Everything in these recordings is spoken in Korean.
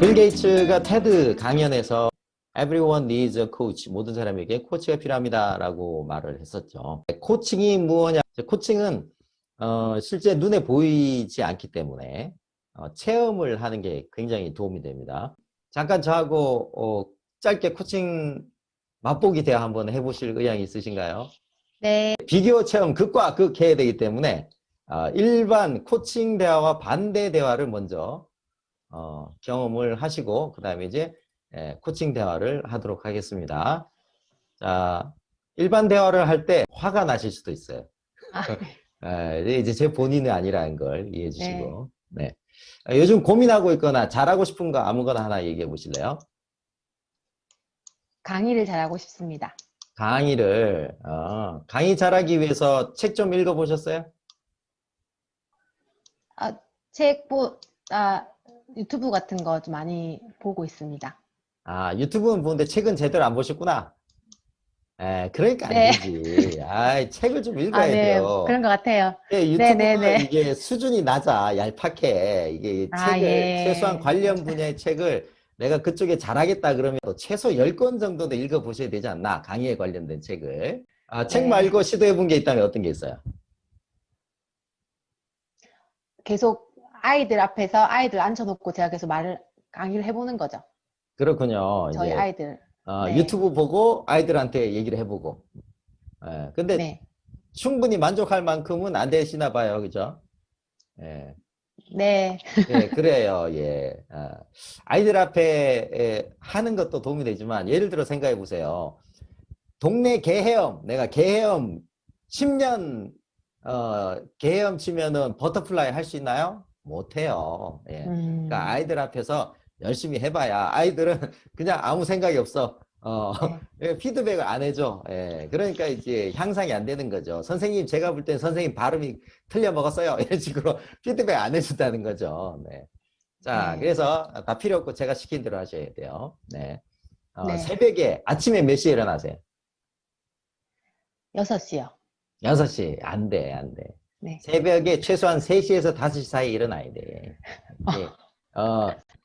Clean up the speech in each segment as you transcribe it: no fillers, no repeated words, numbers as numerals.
빌 게이츠가 테드 강연에서 Everyone needs a coach. 모든 사람에게 코치가 필요합니다라고 말을 했었죠. 코칭이 무엇냐? 코칭은 실제 눈에 보이지 않기 때문에 체험을 하는 게 굉장히 도움이 됩니다. 잠깐 저하고 짧게 코칭 맛보기 대화 한번 해보실 의향이 있으신가요? 네. 비교 체험 극과 극 해야 되기 때문에 일반 코칭 대화와 반대 대화를 먼저 경험을 하시고 그 다음에 이제 코칭 대화를 하도록 하겠습니다. 자, 일반 대화를 할 때 화가 나실 수도 있어요. 이제 제 본인이 아니라는 걸 이해해 주시고. 네. 요즘 고민하고 있거나 잘하고 싶은 거 아무거나 하나 얘기해 보실래요? 강의를 잘하고 싶습니다. 강의 잘하기 위해서 책 좀 읽어 보셨어요? 유튜브 같은 거 좀 많이 보고 있습니다. 유튜브는 보는데 책은 제대로 안 보셨구나. 그러니까 안 되지. 책을 좀 읽어야 돼요. 그런 것 같아요. 유튜브는 이게 수준이 낮아, 얄팍해. 이게 책을, 최소한 관련 분야의 책을 내가 그쪽에 잘하겠다 그러면 최소 10권 정도는 읽어보셔야 되지 않나? 강의에 관련된 책을. 책 말고 시도해 본 게 있다면 어떤 게 있어요? 계속 아이들 앞에서 아이들 앉혀놓고 제가 계속 강의를 해보는 거죠. 그렇군요. 저희 이제, 아이들. 유튜브 보고 아이들한테 얘기를 해보고. 근데 충분히 만족할 만큼은 안 되시나 봐요. 그죠? 네. 그래요. 아이들 앞에 하는 것도 도움이 되지만 예를 들어 생각해 보세요. 동네 개헤엄, 내가 개헤엄 10년 개헤엄 치면은 버터플라이 할 수 있나요? 못해요. 그러니까 아이들 앞에서 열심히 해봐야 아이들은 그냥 아무 생각이 없어. 피드백을 안 해줘. 그러니까 이제 향상이 안 되는 거죠. 선생님, 제가 볼 땐 선생님 발음이 틀려 먹었어요. 이런 식으로 피드백 안 해준다는 거죠. 자, 그래서 다 필요 없고 제가 시킨 대로 하셔야 돼요. 새벽에, 아침에 몇 시에 일어나세요? 6시요. 6시. 안 돼, 안 돼. 새벽에 최소한 3시에서 5시 사이에 일어나야 돼.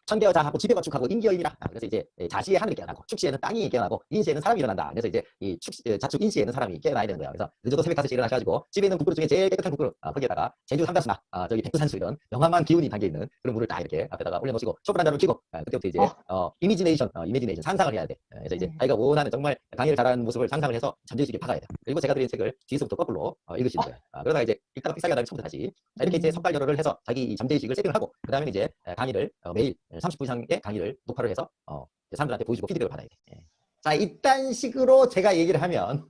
천대여자하고 지배건축하고 임기여인이라. 그래서 이제 자시의 하늘이 깨어나고 축시에는 땅이 깨어나고 인시에는 사람이 일어난다. 그래서 이제 이 자축 인시에는 사람이 깨어나야 되는 거야. 그래서 늦어도 새벽 5시에 일어나셔가지고 집에 있는 국그릇 중에 제일 깨끗한 국그릇 거기에다가 제주 삼다수나 저기 백두산수 이런 영화만 기운이 담겨있는 그런 물을 딱 이렇게 앞에다가 올려놓으시고 촛불 한 잔을 켜고 그때부터 이제 이미지네이션 상상을 해야 돼. 그래서 이제 자기가 원하는 정말 강의를 잘하는 모습을 상상을 해서 잠재의 세계에 박아야 돼. 그리고 제가 드린 책을 뒤에서부터 거꾸로 읽으시는 거예요. 그러다가 이제 읽다가 삑사리 하다가 처음부터 다시 이렇게 이제 석달열을 해서 자기 이 잠재의식을 세팅하고 그 다음에 이제 강의를 매일 30분 이상의 강의를 녹화를 해서 사람들한테 보여주고 피드백을 받아야 돼. 자, 이딴 식으로 제가 얘기를 하면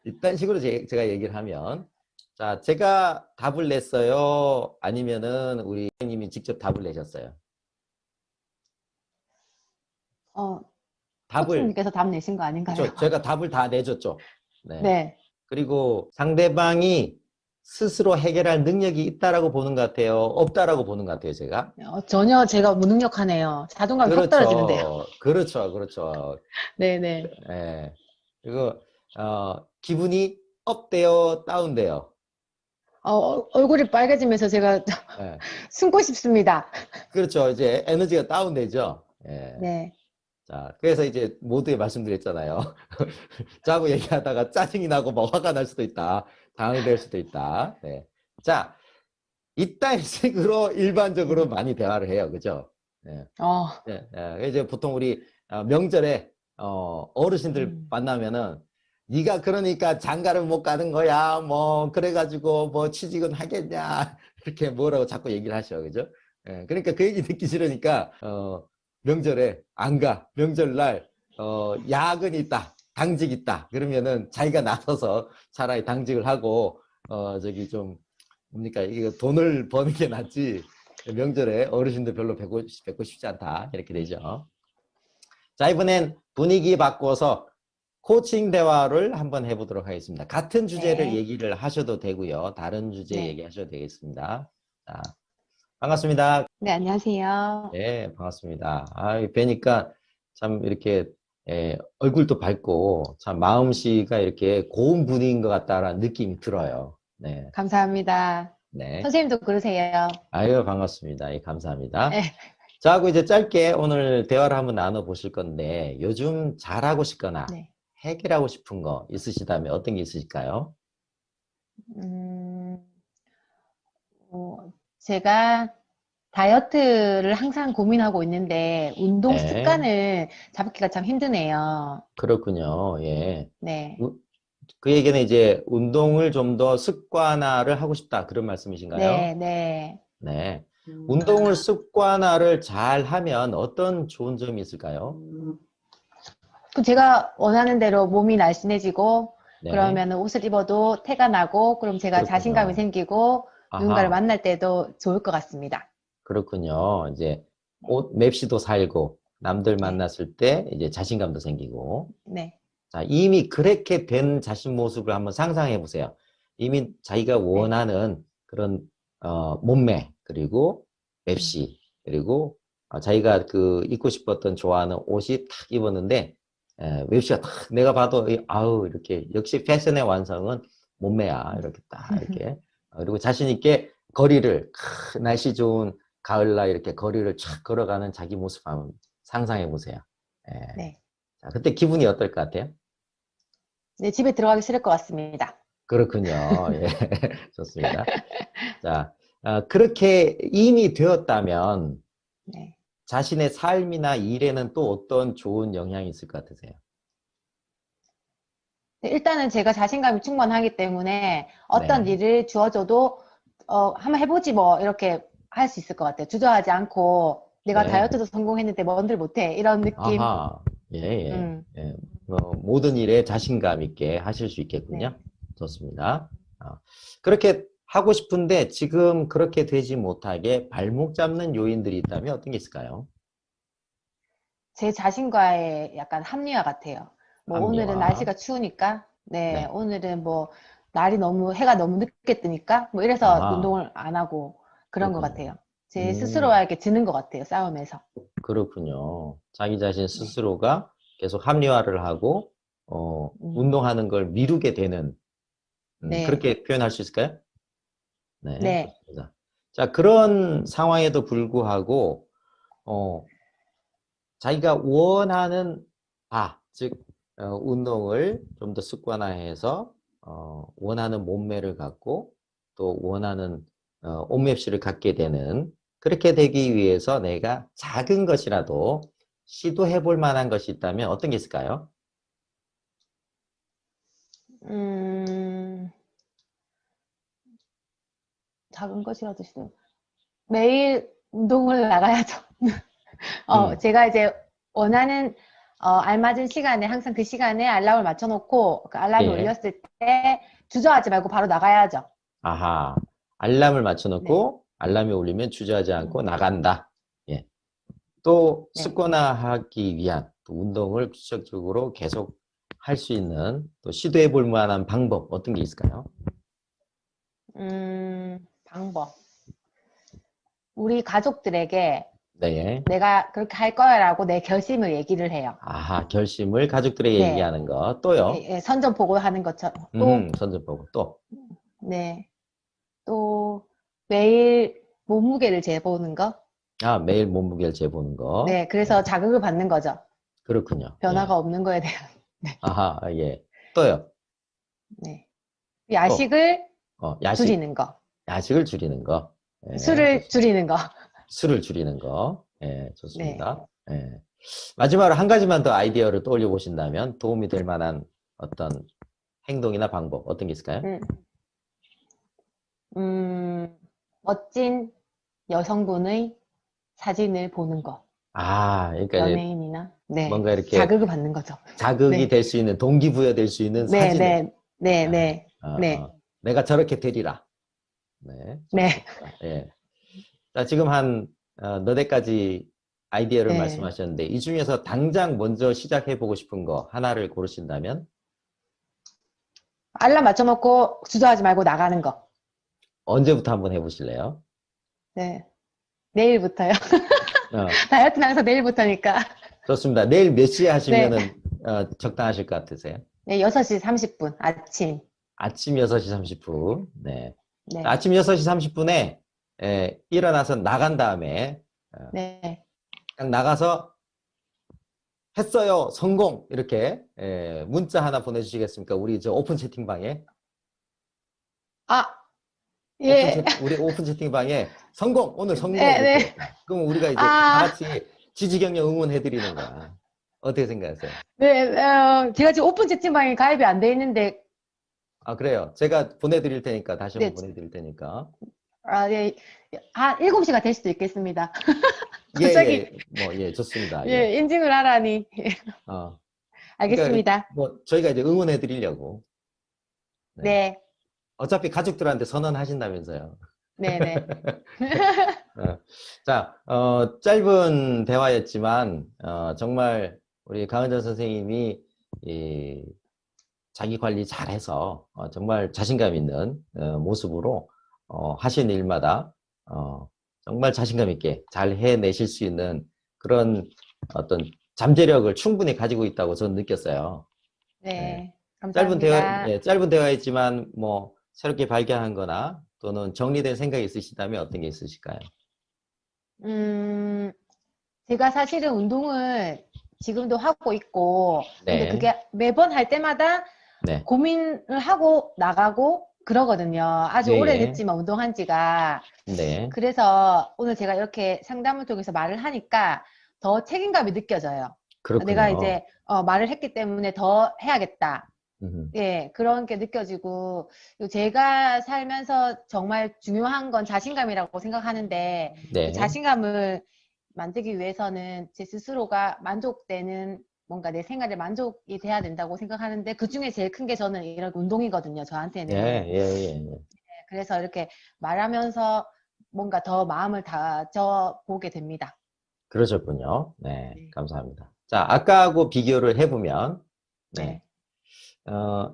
이딴 식으로 제가 얘기를 하면 자, 제가 답을 냈어요? 아니면은 우리 선생님이 직접 답을 내셨어요? 코치님께서 답 내신 거 아닌가요? 그렇죠. 제가 답을 다 내줬죠. 그리고 상대방이 스스로 해결할 능력이 있다라고 보는 것 같아요? 없다라고 보는 것 같아요, 제가? 전혀 제가 무능력하네요. 자존감이 확 떨어지는데요. 그렇죠. 네네. 그리고 기분이 업돼요, 다운돼요? 얼굴이 빨개지면서 제가 숨고 싶습니다. 그렇죠. 이제 에너지가 다운되죠. 자, 그래서 이제 모두에 말씀드렸잖아요. 자고 얘기하다가 짜증이 나고 뭐 화가 날 수도 있다. 당황될 수도 있다. 자, 이딴 식으로 일반적으로 많이 대화를 해요. 그죠? 이제 보통 우리 명절에 어르신들 만나면은 네가 그러니까 장가를 못 가는 거야. 뭐 그래가지고 뭐 취직은 하겠냐. 이렇게 뭐라고 자꾸 얘기를 하셔. 그죠? 그러니까 그 얘기 듣기 싫으니까 명절에 안 가. 명절날 야근이 있다. 당직 있다. 그러면은 자기가 나서서 차라리 당직을 하고 저기 좀 뭡니까 이거 돈을 버는 게 낫지. 명절에 어르신들 별로 뵙고 싶지 않다. 이렇게 되죠. 자, 이번엔 분위기 바꿔서 코칭 대화를 한번 해보도록 하겠습니다. 같은 주제를 얘기를 하셔도 되고요. 다른 주제 얘기하셔도 되겠습니다. 자, 반갑습니다. 네, 안녕하세요. 네, 반갑습니다. 뵈니까 참 이렇게 얼굴도 밝고 참 마음씨가 이렇게 고운 분인 것 같다라는 느낌이 들어요. 네. 감사합니다. 선생님도 그러세요. 반갑습니다. 감사합니다. 저하고 이제 짧게 오늘 대화를 한번 나눠보실 건데, 요즘 잘하고 싶거나 네. 해결하고 싶은 거 있으시다면 어떤 게 있으실까요? 음, 제가 다이어트를 항상 고민하고 있는데, 운동 네, 습관을 잡기가 참 힘드네요. 그렇군요. 예. 네. 그 얘기는 이제 운동을 좀 더 습관화를 하고 싶다. 그런 네, 말씀이신가요? 네. 네. 운동을 습관화를 잘 하면 어떤 좋은 점이 있을까요? 그 제가 원하는 대로 몸이 날씬해지고, 네, 그러면 옷을 입어도 태가 나고, 그럼 제가 자신감이 그렇군요. 생기고, 누군가를 아하, 만날 때도 좋을 것 같습니다. 그렇군요. 이제 네, 옷 맵시도 살고, 남들 네, 만났을 때 이제 자신감도 생기고. 네, 자, 이미 그렇게 된 자신 모습을 한번 상상해 보세요. 이미 자기가 네. 원하는 그런 몸매, 그리고 음. 맵시, 그리고 자기가 그 입고 싶었던 좋아하는 옷이 탁 입었는데 맵시가 탁 내가 봐도 아우 이렇게 역시 패션의 완성은 몸매야 이렇게 딱 이렇게 그리고 자신 있게 거리를 날씨 좋은 가을날 이렇게 거리를 촥 걸어가는 자기 모습 한번 상상해 보세요. 예. 네. 자, 그때 기분이 어떨 것 같아요? 네, 집에 들어가기 싫을 것 같습니다. 그렇군요. 예, 좋습니다. 자, 그렇게 이미 되었다면 네. 자신의 삶이나 일에는 또 어떤 좋은 영향이 있을 것 같으세요? 네, 일단은 제가 자신감이 충만하기 때문에 어떤 네, 일을 주어져도 한번 해보지 뭐 이렇게 할 수 있을 것 같아요. 주저하지 않고 내가 네. 다이어트도 성공했는데 뭔들 못해 이런 느낌. 아하, 예, 예, 음, 예. 모든 일에 자신감 있게 하실 수 있겠군요. 네. 좋습니다. 그렇게 하고 싶은데 지금 그렇게 되지 못하게 발목 잡는 요인들이 있다면 어떤 게 있을까요? 제 자신과의 약간 합리화 같아요. 뭐 오늘은 합리화. 날씨가 추우니까, 네, 네. 오늘은 뭐 날이 너무 해가 너무 늦게 뜨니까 뭐 이래서 아, 운동을 안 하고 그런 것 그렇군요. 같아요. 제 음. 스스로에게 지는 것 같아요. 싸움에서. 그렇군요. 자기 자신 네, 스스로가 계속 합리화를 하고, 음, 운동하는 걸 미루게 되는, 네, 그렇게 표현할 수 있을까요? 네, 네. 좋습니다. 자, 그런 상황에도 불구하고, 어, 자기가 원하는 즉, 운동을 좀 더 습관화해서, 원하는 몸매를 갖고, 또 원하는, 옷맵시를 갖게 되는, 그렇게 되기 위해서 내가 작은 것이라도 시도해 볼 만한 것이 있다면 어떤 게 있을까요? 음, 작은 것이라도 시도. 매일 운동을 나가야죠. 음, 제가 이제 원하는 알맞은 시간에 항상 그 시간에 알람을 맞춰놓고 그 알람이 예. 울렸을 때 주저하지 말고 바로 나가야죠. 아하. 알람을 맞춰 네, 놓고 알람이 울리면 주저하지 음, 않고 나간다. 예. 또 네. 습관화하기 위한 또 운동을 규칙적으로 계속 할 수 있는 또 시도해 볼 만한 방법 어떤 게 있을까요? 방법. 우리 가족들에게 네. 내가 그렇게 할 거야라고 내 결심을 얘기를 해요. 아하, 결심을 가족들에게 네, 얘기하는 거. 또요. 예, 예, 선전포고하는 것처럼 또, 선전보고 또. 네, 또 매일 몸무게를 재보는 거. 매일 몸무게를 재보는 거. 네, 네. 그래서 자극을 받는 거죠. 그렇군요. 예. 변화가 없는 거에 대한. 네, 아하, 예. 또요. 네. 또. 야식을 야식. 줄이는 거. 야식을 줄이는 거. 예, 술을 좋습니다. 줄이는 거. 술을 줄이는 거. 예, 네. 좋습니다. 예. 마지막으로 한 가지만 더 아이디어를 떠올려 보신다면 도움이 될 만한 어떤 행동이나 방법 어떤 게 있을까요? 음, 멋진 여성분의 사진을 보는 거. 그러니까 이제 연예인이나. 네. 뭔가 이렇게 자극을 받는 거죠. 자극이 네. 될 수 있는 동기부여 될 수 있는 네, 사진을 네, 네, 아, 네, 네, 내가 저렇게 되리라. 네, 네, 좋습니다. 예. 자, 지금 한 너댓 가지 아이디어를 네. 말씀하셨는데 이 중에서 당장 먼저 시작해 보고 싶은 거 하나를 고르신다면 알람 맞춰놓고 주저하지 말고 나가는 거. 언제부터 한번 해보실래요? 네. 내일부터요. 어, 다이어트는 항상 내일부터니까. 좋습니다. 내일 몇 시에 네. 하시면은 적당하실 것 같으세요? 네, 6시 30분, 아침. 아침 6시 30분. 네. 네, 아침 6시 30분에 일어나서 나간 다음에 어, 네. 그냥 나가서 했어요, 성공 이렇게 문자 하나 보내주시겠습니까? 우리 저 오픈 채팅방에 아, 예. 우리 오픈 채팅방에 성공 오늘 성공 네, 이렇게. 네. 그럼 우리가 이제 다 아, 같이 지지경력 응원해 드리는 거야. 어떻게 생각하세요? 네, 제가 지금 오픈 채팅방에 가입이 안 돼 있는데, 아 그래요. 제가 보내드릴 테니까 다시 네, 한번 보내드릴 테니까. 아, 네. 한 7시가 될 수도 있겠습니다. 예예. 갑자기, 뭐 예 좋습니다. 예. 예, 인증을 하라니. 어 그러니까 알겠습니다. 뭐 저희가 이제 응원해 드리려고. 네. 네, 어차피 가족들한테 선언하신다면서요. 네, 네. 자, 짧은 대화였지만 정말 우리 강은정 선생님이 자기 관리 잘해서 정말 자신감 있는 모습으로 하신 일마다 정말 자신감 있게 잘 해내실 수 있는 그런 어떤 잠재력을 충분히 가지고 있다고 저는 느꼈어요. 네, 예, 감사합니다. 짧은 대화였지만 뭐 새롭게 발견한 거나 또는 정리된 생각이 있으시다면 어떤 게 있으실까요? 음, 제가 사실은 운동을 지금도 하고 있고, 근데 네, 그게 매번 할 때마다 네, 고민을 하고 나가고 그러거든요. 아주 예, 예, 오래됐지만 운동한 지가. 네, 그래서 오늘 제가 이렇게 상담을 통해서 말을 하니까 더 책임감이 느껴져요. 내가 그렇군요. 이제 말을 했기 때문에 더 해야겠다. 음, 예, 그런 게 느껴지고, 그리고 제가 살면서 정말 중요한 건 자신감이라고 생각하는데, 그 네, 자신감을 만들기 위해서는 제 스스로가 만족되는 뭔가 내 생활에 만족이 돼야 된다고 생각하는데, 그 중에 제일 큰 게 저는 이런 운동이거든요, 예, 저한테는. 예, 예, 예. 그래서 이렇게 말하면서 뭔가 더 마음을 다져 보게 됩니다. 그러셨군요. 네, 네. 감사합니다. 자, 아까하고 비교를 해보면, 네, 네.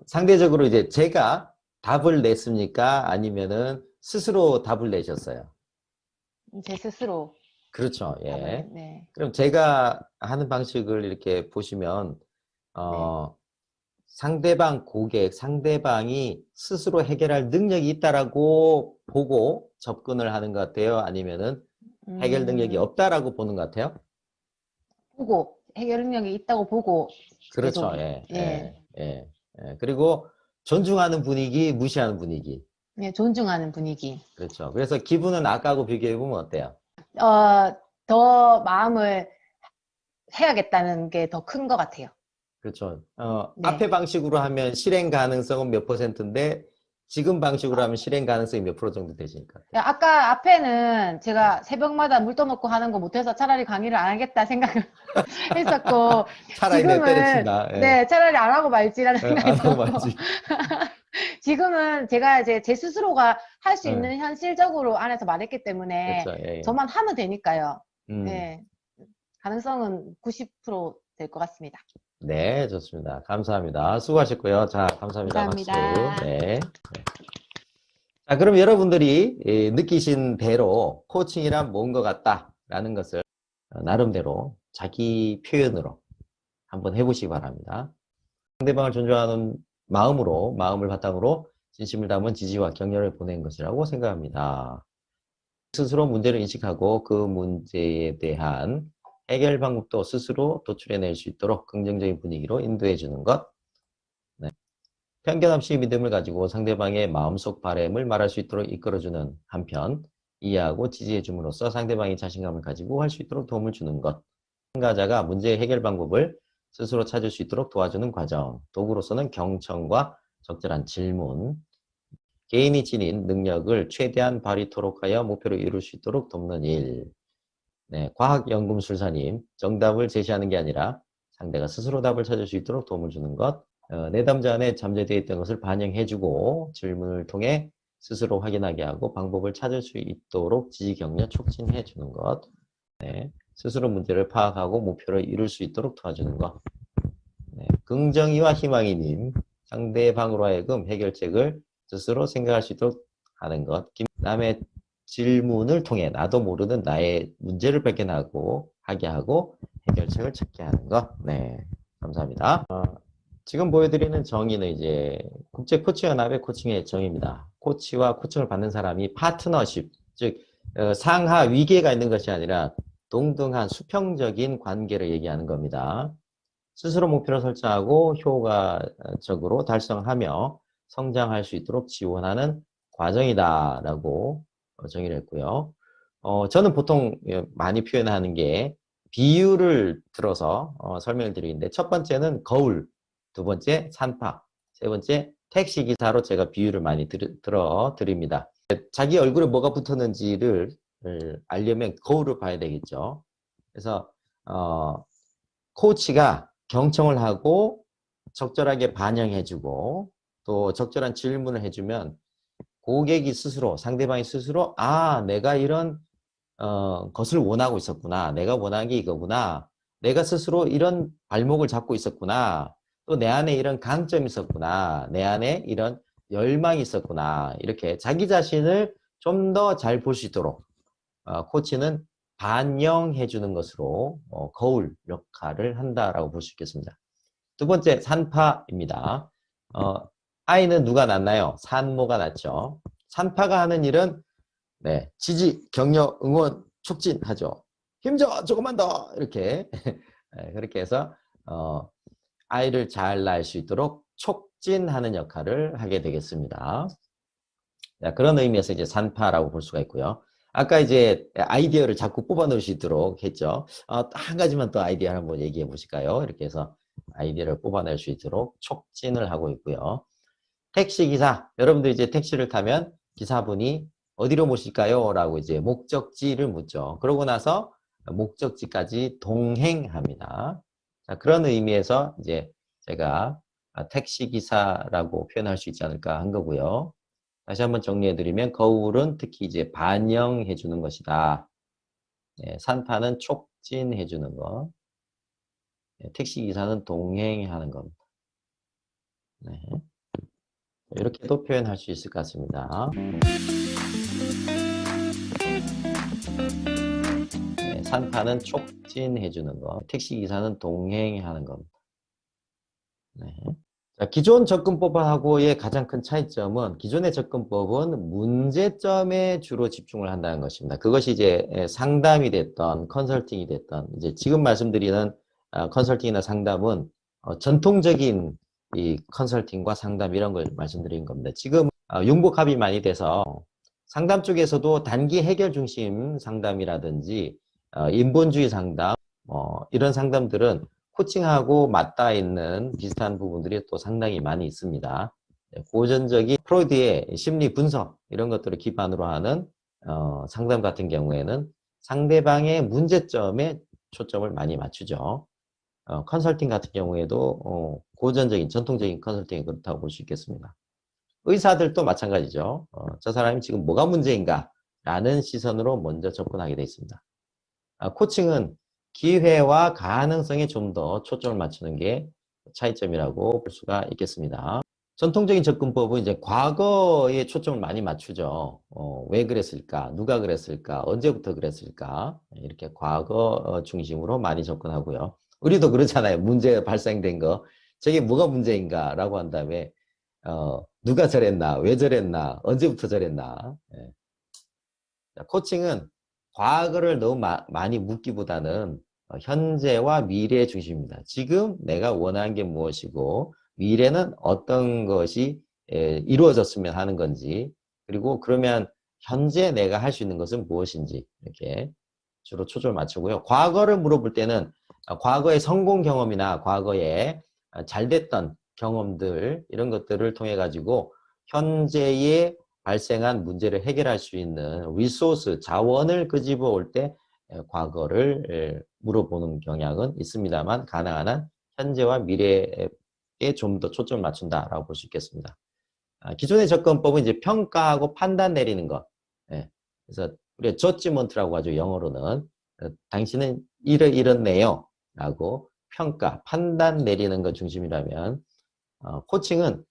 상대적으로 이제 제가 답을 냈습니까? 아니면은 스스로 답을 내셨어요? 제 스스로 그렇죠. 답을 예. 네. 그럼 제가 하는 방식을 이렇게 보시면, 네. 어, 상대방 고객, 상대방이 스스로 해결할 능력이 있다라고 보고 접근을 하는 것 같아요? 아니면은 해결 능력이 음, 없다라고 보는 것 같아요? 보고 해결 능력이 있다고 보고 그렇죠. 계속 예, 예, 예, 예, 예. 그리고 존중하는 분위기, 무시하는 분위기. 예, 존중하는 분위기. 그렇죠. 그래서 기분은 아까하고 비교해보면 어때요? 더 마음을 해야겠다는 게 더 큰 것 같아요. 그렇죠. 네. 앞에 방식으로 하면 실행 가능성은 몇 %인데 지금 방식으로 하면 실행 가능성이 몇 프로 정도 되시니까. 아까 앞에는 제가 새벽마다 물 떠놓고 하는 거 못해서 차라리 강의를 안 하겠다 생각을 했었고, 차라리 내 지금은, 때려친다. 예. 네, 차라리 안 하고 말지라는 생각이 안 하고 들었고, 말지. 지금은 제가 이제 제 스스로가 할 수 예. 있는 현실적으로 안에서 말했기 때문에 그렇죠. 예, 예. 저만 하면 되니까요. 음. 네. 가능성은 90%될 것 같습니다. 네, 좋습니다. 감사합니다. 수고하셨고요. 자, 감사합니다. 박수. 감사합니다. 네. 자, 그럼 여러분들이 느끼신 대로 코칭이란 뭔 것 같다라는 것을 나름대로 자기 표현으로 한번 해보시기 바랍니다. 상대방을 존중하는 마음으로, 마음을 바탕으로 진심을 담은 지지와 격려를 보낸 것이라고 생각합니다. 스스로 문제를 인식하고 그 문제에 대한 해결 방법도 스스로 도출해낼 수 있도록 긍정적인 분위기로 인도해 주는 것. 네. 편견 없이 믿음을 가지고 상대방의 마음속 바램을 말할 수 있도록 이끌어주는 한편 이해하고 지지해 줌으로써 상대방이 자신감을 가지고 할 수 있도록 도움을 주는 것. 참가자가 문제의 해결 방법을 스스로 찾을 수 있도록 도와주는 과정. 도구로서는 경청과 적절한 질문, 개인이 지닌 능력을 최대한 발휘토록 하여 목표를 이룰 수 있도록 돕는 일. 네, 과학연금술사님, 정답을 제시하는 게 아니라 상대가 스스로 답을 찾을 수 있도록 도움을 주는 것. 내담자 안에 잠재되어 있던 것을 반영해주고 질문을 통해 스스로 확인하게 하고 방법을 찾을 수 있도록 지지 격려 촉진해 주는 것. 네, 스스로 문제를 파악하고 목표를 이룰 수 있도록 도와주는 것. 네, 긍정이와 희망이님, 상대방으로 하여금 해결책을 스스로 생각할 수 있도록 하는 것. 남의 질문을 통해 나도 모르는 나의 문제를 발견하고 하게 하고 해결책을 찾게 하는 것. 네, 감사합니다. 지금 보여드리는 정의는 이제 국제코치연합의 코칭의 정의입니다. 코치와 코칭을 받는 사람이 파트너십, 즉 상하 위계가 있는 것이 아니라 동등한 수평적인 관계를 얘기하는 겁니다. 스스로 목표를 설정하고 효과적으로 달성하며 성장할 수 있도록 지원하는 과정이다라고 정의를 했고요. 저는 보통 많이 표현하는 게 비유를 들어서 설명을 드리는데, 첫 번째는 거울, 두 번째 산파, 세 번째 택시기사로 제가 비유를 많이 들어 드립니다. 자기 얼굴에 뭐가 붙었는지를 알려면 거울을 봐야 되겠죠. 그래서 코치가 경청을 하고 적절하게 반영해주고 또 적절한 질문을 해주면 고객이 스스로, 상대방이 스스로 내가 이런 것을 원하고 있었구나. 내가 원하는 게 이거구나. 내가 스스로 이런 발목을 잡고 있었구나. 또 내 안에 이런 강점이 있었구나. 내 안에 이런 열망이 있었구나. 이렇게 자기 자신을 좀 더 잘 볼 수 있도록 코치는 반영해 주는 것으로 거울 역할을 한다라고 볼 수 있겠습니다. 두 번째, 산파입니다. 아이는 누가 낳나요? 산모가 낳죠. 산파가 하는 일은 지지, 격려, 응원, 촉진하죠. 힘줘, 조금만 더 이렇게 그렇게 해서 아이를 잘 낳을 수 있도록 촉진하는 역할을 하게 되겠습니다. 자, 그런 의미에서 이제 산파라고 볼 수가 있고요. 아까 이제 아이디어를 자꾸 뽑아놓을 수 있도록 했죠. 한 가지만 또 아이디어 한번 얘기해 보실까요? 이렇게 해서 아이디어를 뽑아낼 수 있도록 촉진을 하고 있고요. 택시기사, 여러분들 이제 택시를 타면 기사분이 어디로 모실까요? 라고 이제 목적지를 묻죠. 그러고 나서 목적지까지 동행합니다. 자, 그런 의미에서 이제 제가 택시기사라고 표현할 수 있지 않을까 한 거고요. 다시 한번 정리해드리면 거울은 특히 이제 반영해주는 것이다. 산파는 촉진해주는 것. 택시기사는 동행하는 겁니다. 네. 이렇게도 표현할 수 있을 것 같습니다. 산파는 촉진해주는 것, 택시기사는 동행하는 겁니다. 네. 자, 기존 접근법하고의 가장 큰 차이점은, 기존의 접근법은 문제점에 주로 집중을 한다는 것입니다. 그것이 이제 상담이 됐던 컨설팅이 됐던, 이제 지금 말씀드리는 컨설팅이나 상담은 전통적인 이 컨설팅과 상담 이런 걸 말씀드린 겁니다. 지금 융복합이 많이 돼서 상담 쪽에서도 단기 해결 중심 상담이라든지 인본주의 상담 이런 상담들은 코칭하고 맞닿아 있는 비슷한 부분들이 또 상당히 많이 있습니다. 고전적인 프로이드의 심리 분석 이런 것들을 기반으로 하는 상담 같은 경우에는 상대방의 문제점에 초점을 많이 맞추죠. 컨설팅 같은 경우에도 고전적인 전통적인 컨설팅이 그렇다고 볼 수 있겠습니다. 의사들도 마찬가지죠. 저 사람이 지금 뭐가 문제인가 라는 시선으로 먼저 접근하게 되어 있습니다. 코칭은 기회와 가능성에 좀 더 초점을 맞추는 게 차이점이라고 볼 수가 있겠습니다. 전통적인 접근법은 이제 과거에 초점을 많이 맞추죠. 왜 그랬을까? 누가 그랬을까? 언제부터 그랬을까? 이렇게 과거 중심으로 많이 접근하고요. 우리도 그렇잖아요. 문제 발생된 거. 저게 뭐가 문제인가? 라고 한 다음에 누가 저랬나? 왜 저랬나? 언제부터 저랬나? 코칭은 과거를 너무 많이 묻기보다는 현재와 미래 중심입니다. 지금 내가 원하는 게 무엇이고 미래는 어떤 것이 이루어졌으면 하는 건지, 그리고 그러면 현재 내가 할 수 있는 것은 무엇인지 이렇게 주로 초점을 맞추고요. 과거를 물어볼 때는 과거의 성공 경험이나 과거에 잘 됐던 경험들 이런 것들을 통해 가지고 현재의 발생한 문제를 해결할 수 있는 리소스, 자원을 끄집어 올 때 과거를 물어보는 경향은 있습니다만 가능한 한 현재와 미래에 좀 더 초점을 맞춘다라고 볼 수 있겠습니다. 기존의 접근법은 이제 평가하고 판단 내리는 것. 그래서 우리가 저지먼트라고 하죠. 영어로는. 당신은 이렇네요. 라고 평가, 판단 내리는 것 중심이라면 코칭은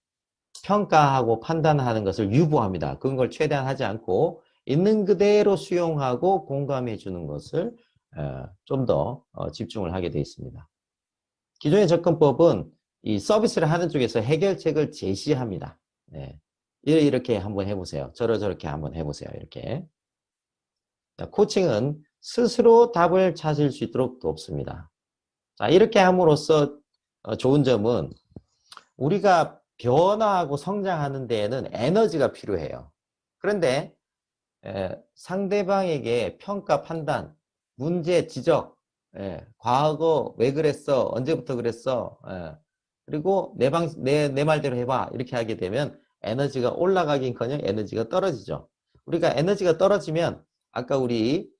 평가하고 판단하는 것을 유보합니다. 그런 걸 최대한 하지 않고 있는 그대로 수용하고 공감해 주는 것을 좀 더 집중을 하게 되어 있습니다. 기존의 접근법은 이 서비스를 하는 쪽에서 해결책을 제시합니다. 이렇게 한번 해보세요. 저렇게 한번 해보세요. 이렇게. 코칭은 스스로 답을 찾을 수 있도록 돕습니다. 자, 이렇게 함으로써 좋은 점은 우리가 변화하고 성장하는 데에는 에너지가 필요해요. 그런데 상대방에게 평가, 판단, 문제, 지적, 과거 왜 그랬어? 언제부터 그랬어? 그리고 내 말대로 해봐. 이렇게 하게 되면 에너지가 올라가긴커녕 에너지가 떨어지죠. 우리가 에너지가 떨어지면 아까 우리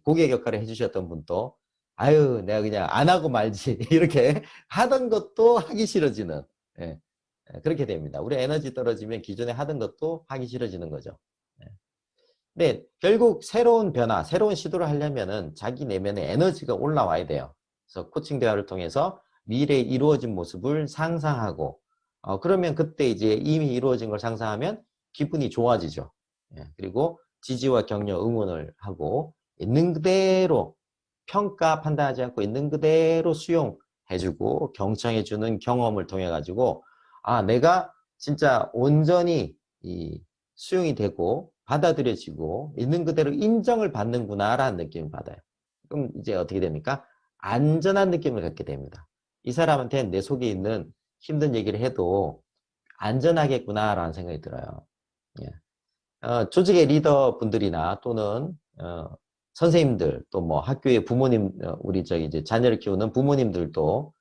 고객 역할을 해주셨던 분도 아유 내가 그냥 안 하고 말지 이렇게 하던 것도 하기 싫어지는 그렇게 됩니다. 우리 에너지 떨어지면 기존에 하던 것도 하기 싫어지는 거죠. 네, 결국 새로운 변화, 새로운 시도를 하려면은 자기 내면의 에너지가 올라와야 돼요. 그래서 코칭 대화를 통해서 미래에 이루어진 모습을 상상하고, 그러면 그때 이제 이미 이루어진 걸 상상하면 기분이 좋아지죠. 그리고 지지와 격려, 응원을 하고 있는 그대로 평가, 판단하지 않고 있는 그대로 수용해주고 경청해주는 경험을 통해 가지고 아, 내가 진짜 온전히 수용이 되고 받아들여지고 있는 그대로 인정을 받는구나 라는 느낌을 받아요. 그럼 이제 어떻게 됩니까? 안전한 느낌을 갖게 됩니다. 이 사람한테는 내 속에 있는 힘든 얘기를 해도 안전하겠구나 라는 생각이 들어요. 조직의 리더분들이나 또는 선생님들 또 뭐 학교의 부모님 우리 저기 이제 자녀를 키우는 부모님들도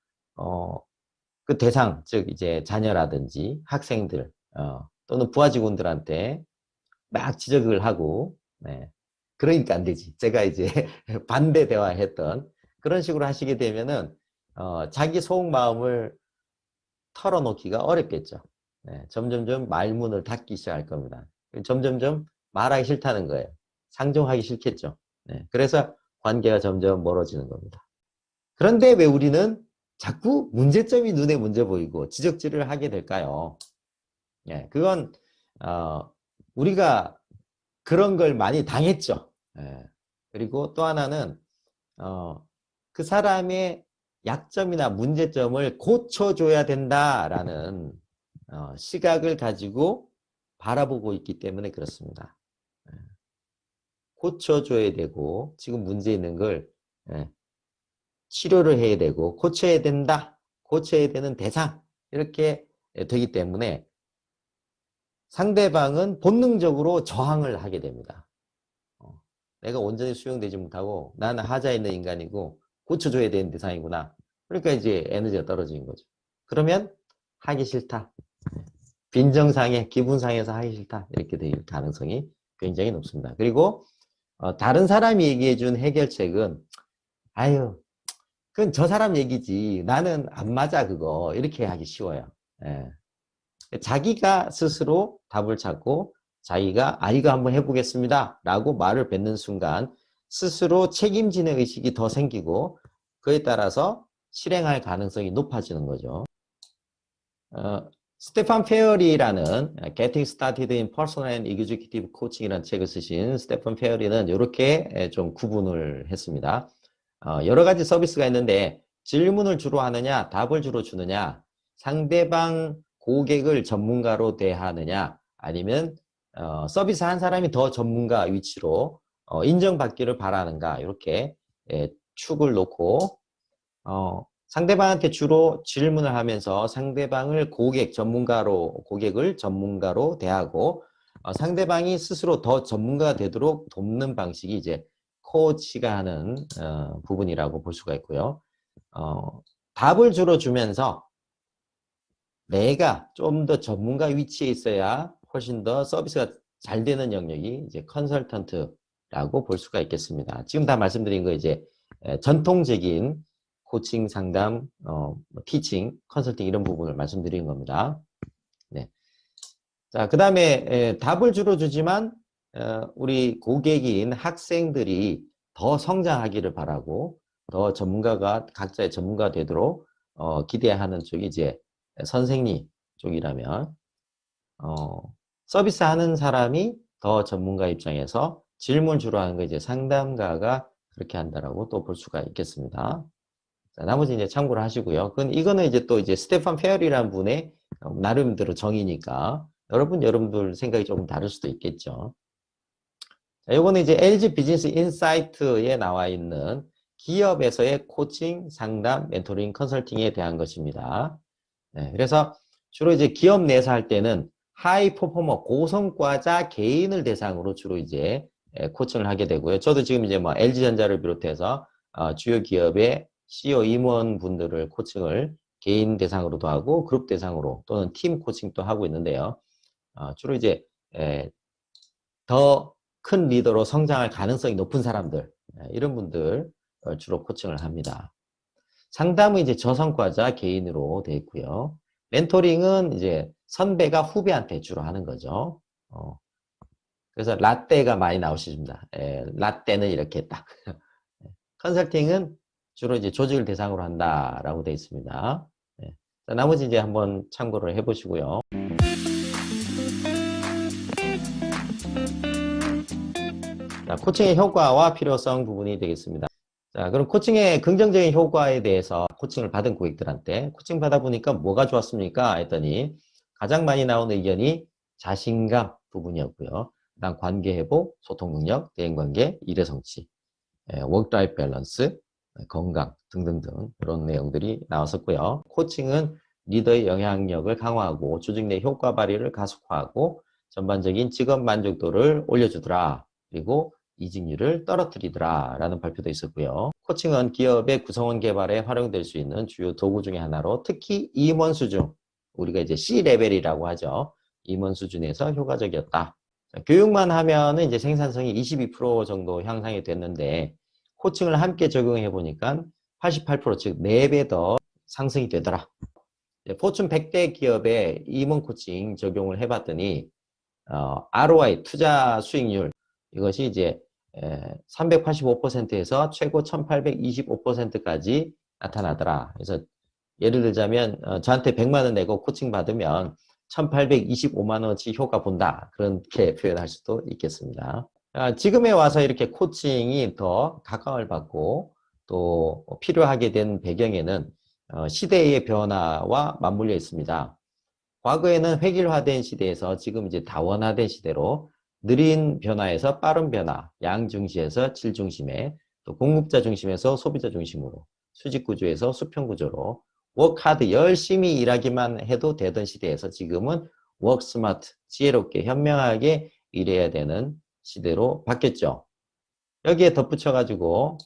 그 대상 즉 이제 자녀라든지 학생들 또는 부하 직원들한테 막 지적을 하고 그러니까 안 되지. 제가 이제 반대 대화했던 그런 식으로 하시게 되면은 자기 속마음을 털어놓기가 어렵겠죠. 점점점 말문을 닫기 시작할 겁니다. 점점점 말하기 싫다는 거예요. 상종하기 싫겠죠. 그래서 관계가 점점 멀어지는 겁니다. 그런데 왜 우리는 자꾸 문제점이 눈에 문제 보이고 지적질을 하게 될까요? 그건 우리가 그런 걸 많이 당했죠. 그리고 또 하나는 그 사람의 약점이나 문제점을 고쳐줘야 된다라는 시각을 가지고 바라보고 있기 때문에 그렇습니다. 고쳐줘야 되고 지금 문제 있는 걸 치료를 해야 되고 고쳐야 된다. 고쳐야 되는 대상 이렇게 되기 때문에 상대방은 본능적으로 저항을 하게 됩니다. 내가 온전히 수용되지 못하고 나는 하자에 있는 인간이고 고쳐줘야 되는 대상이구나. 그러니까 이제 에너지가 떨어지는 거죠. 그러면 하기 싫다. 빈정상해, 기분상해서 하기 싫다. 이렇게 될 가능성이 굉장히 높습니다. 그리고 다른 사람이 얘기해준 해결책은 아유 그건 저 사람 얘기지 나는 안 맞아 그거 이렇게 하기 쉬워요. 자기가 스스로 답을 찾고 자기가 이거 한번 해보겠습니다 라고 말을 뱉는 순간 스스로 책임지는 의식이 더 생기고 그에 따라서 실행할 가능성이 높아지는 거죠. 스테판 페어리라는 Getting Started in Personal and Executive Coaching이라는 책을 쓰신 스테판 페어리는 이렇게 좀 구분을 했습니다. 여러 가지 서비스가 있는데 질문을 주로 하느냐 답을 주로 주느냐 상대방 고객을 전문가로 대하느냐 아니면 서비스 한 사람이 더 전문가 위치로 인정받기를 바라는가 이렇게 축을 놓고 상대방한테 주로 질문을 하면서 상대방을 고객을 전문가로 대하고 상대방이 스스로 더 전문가가 되도록 돕는 방식이 이제 코치가 하는 부분이라고 볼 수가 있고요. 답을 주로 주면서 내가 좀 더 전문가 위치에 있어야 훨씬 더 서비스가 잘 되는 영역이 이제 컨설턴트라고 볼 수가 있겠습니다. 지금 다 말씀드린 거 이제 전통적인 코칭, 상담, 티칭, 컨설팅 이런 부분을 말씀드린 겁니다. 네. 자, 그 다음에 답을 주로 주지만 우리 고객인 학생들이 더 성장하기를 바라고 더 각자의 전문가가 되도록 기대하는 쪽이 이제 선생님 쪽이라면 서비스 하는 사람이 더 전문가 입장에서 질문 주로 하는 거 이제 상담가가 그렇게 한다라고 또 볼 수가 있겠습니다. 자, 나머지 이제 참고를 하시고요. 이거는 이제 또 이제 스테판 페어리라는 분의 나름대로 정의니까 여러분들 생각이 조금 다를 수도 있겠죠. 이거는 이제 LG 비즈니스 인사이트에 나와 있는 기업에서의 코칭, 상담, 멘토링, 컨설팅에 대한 것입니다. 네, 그래서 주로 이제 기업 내에서 할 때는 하이 퍼포머, 고성과자 개인을 대상으로 주로 이제 코칭을 하게 되고요. 저도 지금 이제 뭐 LG전자를 비롯해서 주요 기업의 CEO 임원분들을 코칭을 개인 대상으로도 하고 그룹 대상으로 또는 팀 코칭도 하고 있는데요. 주로 이제 더 큰 리더로 성장할 가능성이 높은 사람들, 이런 분들 주로 코칭을 합니다. 상담은 이제 저성과자 개인으로 되어 있고요. 멘토링은 이제 선배가 후배한테 주로 하는 거죠. 그래서 라떼가 많이 나오십니다. 라떼는 이렇게 딱. 컨설팅은 주로 이제 조직을 대상으로 한다라고 되어 있습니다. 자, 나머지 이제 한번 참고를 해보시고요. 자, 코칭의 효과와 필요성 부분이 되겠습니다. 자, 그럼 코칭의 긍정적인 효과에 대해서 코칭을 받은 고객들한테 코칭 받아 보니까 뭐가 좋았습니까? 했더니 가장 많이 나온 의견이 자신감 부분이었고요. 그다음 관계 회복, 소통 능력, 대인관계, 일의 성취, 워크라이프 밸런스, 건강 등등등 이런 내용들이 나왔었고요. 코칭은 리더의 영향력을 강화하고 조직 내 효과 발휘를 가속화하고 전반적인 직업 만족도를 올려주더라. 그리고 이직률을 떨어뜨리더라 라는 발표도 있었고요. 코칭은 기업의 구성원 개발에 활용될 수 있는 주요 도구 중에 하나로 특히 임원 수준, 우리가 이제 C레벨이라고 하죠. 임원 수준에서 효과적이었다. 자, 교육만 하면은 이제 생산성이 22% 정도 향상이 됐는데 코칭을 함께 적용해 보니까 88%, 즉 4배 더 상승이 되더라. 포춘 100대 기업의 임원 코칭 적용을 해봤더니 ROI, 투자 수익률, 이것이 이제 385%에서 최고 1825%까지 나타나더라. 그래서 예를 들자면 저한테 100만 원 내고 코칭 받으면 1825만 원어치 효과 본다. 그렇게 표현할 수도 있겠습니다. 지금에 와서 이렇게 코칭이 더 각광을 받고 또 필요하게 된 배경에는 시대의 변화와 맞물려 있습니다. 과거에는 획일화된 시대에서 지금 이제 다원화된 시대로 느린 변화에서 빠른 변화, 양 중시에서 질 중심에, 또 공급자 중심에서 소비자 중심으로, 수직 구조에서 수평 구조로, 워크하드 열심히 일하기만 해도 되던 시대에서 지금은 워크 스마트, 지혜롭게 현명하게 일해야 되는 시대로 바뀌었죠. 여기에 덧붙여가지고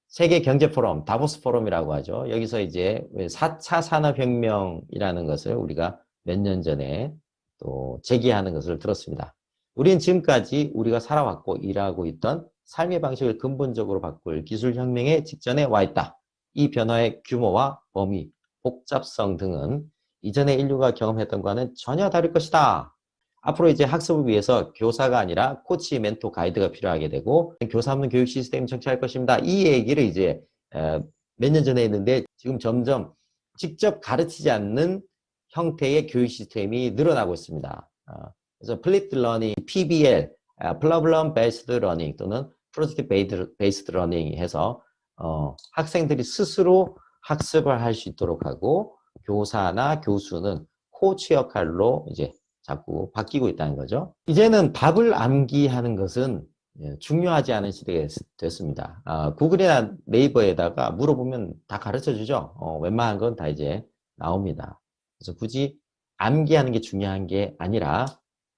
세계 경제 포럼, 다보스 포럼이라고 하죠. 여기서 이제 4차 산업혁명이라는 것을 우리가 몇 년 전에 또 제기하는 것을 들었습니다. 우리는 지금까지 우리가 살아왔고 일하고 있던 삶의 방식을 근본적으로 바꿀 기술혁명의 직전에 와 있다. 이 변화의 규모와 범위, 복잡성 등은 이전의 인류가 경험했던 것과는 전혀 다를 것이다. 앞으로 이제 학습을 위해서 교사가 아니라 코치, 멘토, 가이드가 필요하게 되고 교사 없는 교육 시스템을 정착할 것입니다. 이 얘기를 이제 몇 년 전에 했는데 지금 점점 직접 가르치지 않는 형태의 교육 시스템이 늘어나고 있습니다. 그래서 플립드 러닝, PBL, 프로블럼 베이스드 러닝 또는 프로젝트 베이스드 러닝 해서 학생들이 스스로 학습을 할 수 있도록 하고 교사나 교수는 코치 역할로 이제 자꾸 바뀌고 있다는 거죠. 이제는 답을 암기하는 것은 중요하지 않은 시대가 됐습니다. 구글이나 네이버에다가 물어보면 다 가르쳐 주죠. 웬만한 건 다 이제 나옵니다. 그래서 굳이 암기하는 게 중요한 게 아니라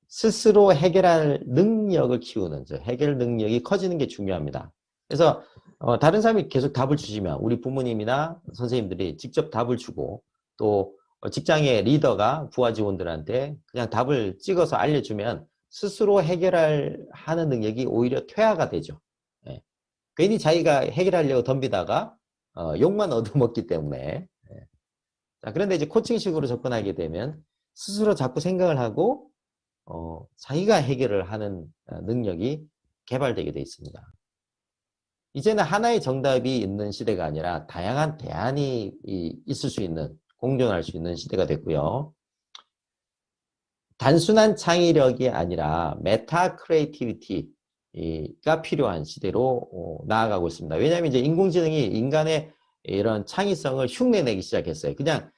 스스로 해결할 능력을 키우는, 해결 능력이 커지는 게 중요합니다. 그래서 다른 사람이 계속 답을 주시면 우리 부모님이나 선생님들이 직접 답을 주고 또 직장의 리더가 부하 직원들한테 그냥 답을 찍어서 알려주면 스스로 하는 능력이 오히려 퇴화가 되죠. 예. 괜히 자기가 해결하려고 덤비다가 욕만 얻어먹기 때문에. 예. 자, 그런데 이제 코칭식으로 접근하게 되면 스스로 자꾸 생각을 하고 자기가 해결을 하는 능력이 개발되게 돼 있습니다. 이제는 하나의 정답이 있는 시대가 아니라 다양한 대안이 있을 수 있는, 공존할 수 있는 시대가 됐고요. 단순한 창의력이 아니라 메타 크리에이티비티가 필요한 시대로 나아가고 있습니다. 왜냐하면 이제 인공지능이 인간의 이런 창의성을 흉내내기 시작했어요. 그냥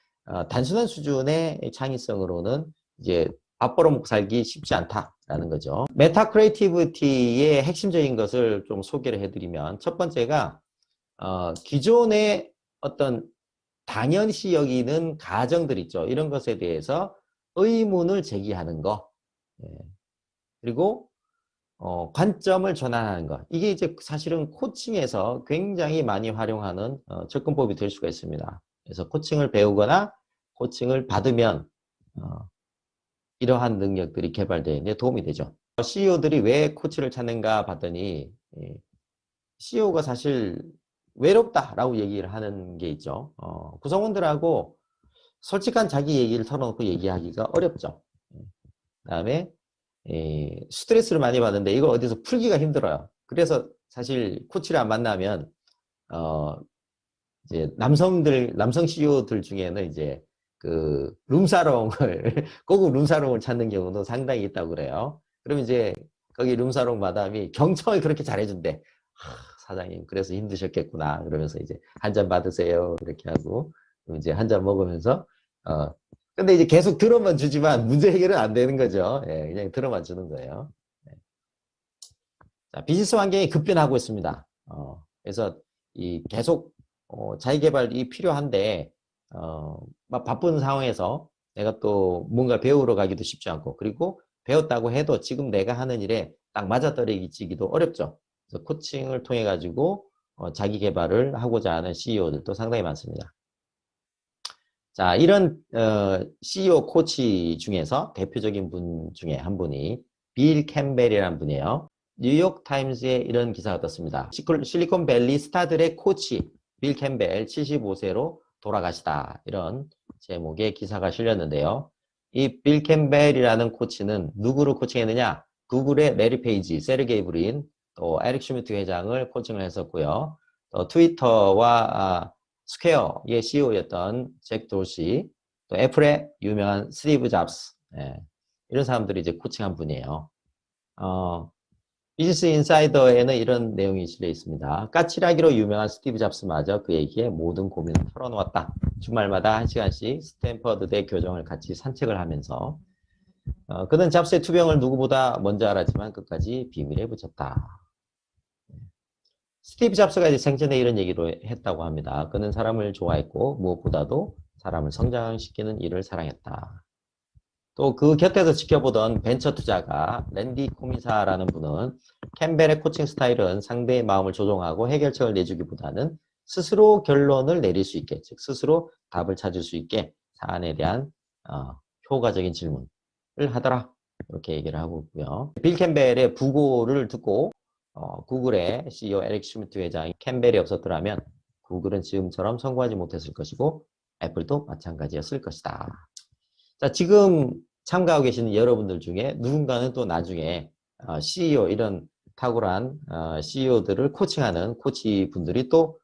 단순한 수준의 창의성으로는 이제 밥 벌어먹고 살기 쉽지 않다라는 거죠. 메타크리에이티비티의 핵심적인 것을 좀 소개를 해드리면 첫 번째가 기존의 어떤 당연시 여기는 가정들 있죠. 이런 것에 대해서 의문을 제기하는 거. 예. 그리고 관점을 전환하는 것. 이게 이제 사실은 코칭에서 굉장히 많이 활용하는 접근법이 될 수가 있습니다. 그래서 코칭을 배우거나 코칭을 받으면 이러한 능력들이 개발되는데 도움이 되죠. CEO들이 왜 코치를 찾는가 봤더니 CEO가 사실 외롭다라고 얘기를 하는 게 있죠. 구성원들하고 솔직한 자기 얘기를 털어놓고 얘기하기가 어렵죠. 그다음에 스트레스를 많이 받는데 이걸 어디서 풀기가 힘들어요. 그래서 사실 코치를 안 만나면 이제 남성 CEO들 중에는 이제 그 룸사롱을 고급 룸사롱을 찾는 경우도 상당히 있다고 그래요. 그럼 이제 거기 룸사롱 마담이 경청을 그렇게 잘해준대. 사장님 그래서 힘드셨겠구나. 그러면서 이제 한 잔 받으세요 이렇게 하고 이제 한 잔 먹으면서 근데 이제 계속 들어만 주지만 문제 해결은 안 되는 거죠. 예, 그냥 들어만 주는 거예요. 네. 자, 비즈니스 환경이 급변하고 있습니다. 그래서 이 계속 자기 개발이 필요한데 막 바쁜 상황에서 내가 또 뭔가 배우러 가기도 쉽지 않고 그리고 배웠다고 해도 지금 내가 하는 일에 딱 맞아떨어지기도 어렵죠. 그래서 코칭을 통해 가지고 자기 개발을 하고자 하는 CEO들도 상당히 많습니다. 자, 이런 CEO 코치 중에서 대표적인 분 중에 한 분이 빌 캠벨이라는 분이에요. 뉴욕타임즈에 이런 기사가 떴습니다. 실리콘밸리 스타들의 코치 빌 캠벨 75세로 돌아가시다. 이런 제목의 기사가 실렸는데요. 이 빌 캠벨이라는 코치는 누구를 코칭했느냐? 구글의 레리 페이지, 세르게이 브린, 또 에릭 슈미트 회장을 코칭을 했었고요. 또 트위터와 스퀘어의 CEO였던 잭 도시, 또 애플의 유명한 스티브 잡스, 이런 사람들이 이제 코칭한 분이에요. 비즈니스 인사이더에는 이런 내용이 실려 있습니다. 까칠하기로 유명한 스티브 잡스마저 그에게 모든 고민을 털어놓았다. 주말마다 1시간씩 스탠퍼드대 교정을 같이 산책을 하면서 그는 잡스의 투병을 누구보다 먼저 알았지만 끝까지 비밀에 붙였다. 스티브 잡스가 이제 생전에 이런 얘기를 했다고 합니다. 그는 사람을 좋아했고 무엇보다도 사람을 성장시키는 일을 사랑했다. 또 그 곁에서 지켜보던 벤처 투자가 랜디 코미사라는 분은 캠벨의 코칭 스타일은 상대의 마음을 조종하고 해결책을 내주기보다는 스스로 결론을 내릴 수 있게, 즉 스스로 답을 찾을 수 있게 사안에 대한 효과적인 질문을 하더라. 이렇게 얘기를 하고 있고요. 빌 캠벨의 부고를 듣고 구글의 CEO 에릭 슈미트 회장이 캠벨이 없었더라면 구글은 지금처럼 성공하지 못했을 것이고 애플도 마찬가지였을 것이다. 자, 지금 참가하고 계시는 여러분들 중에 누군가는 또 나중에 CEO 이런 탁월한 CEO들을 코칭하는 코치분들이 또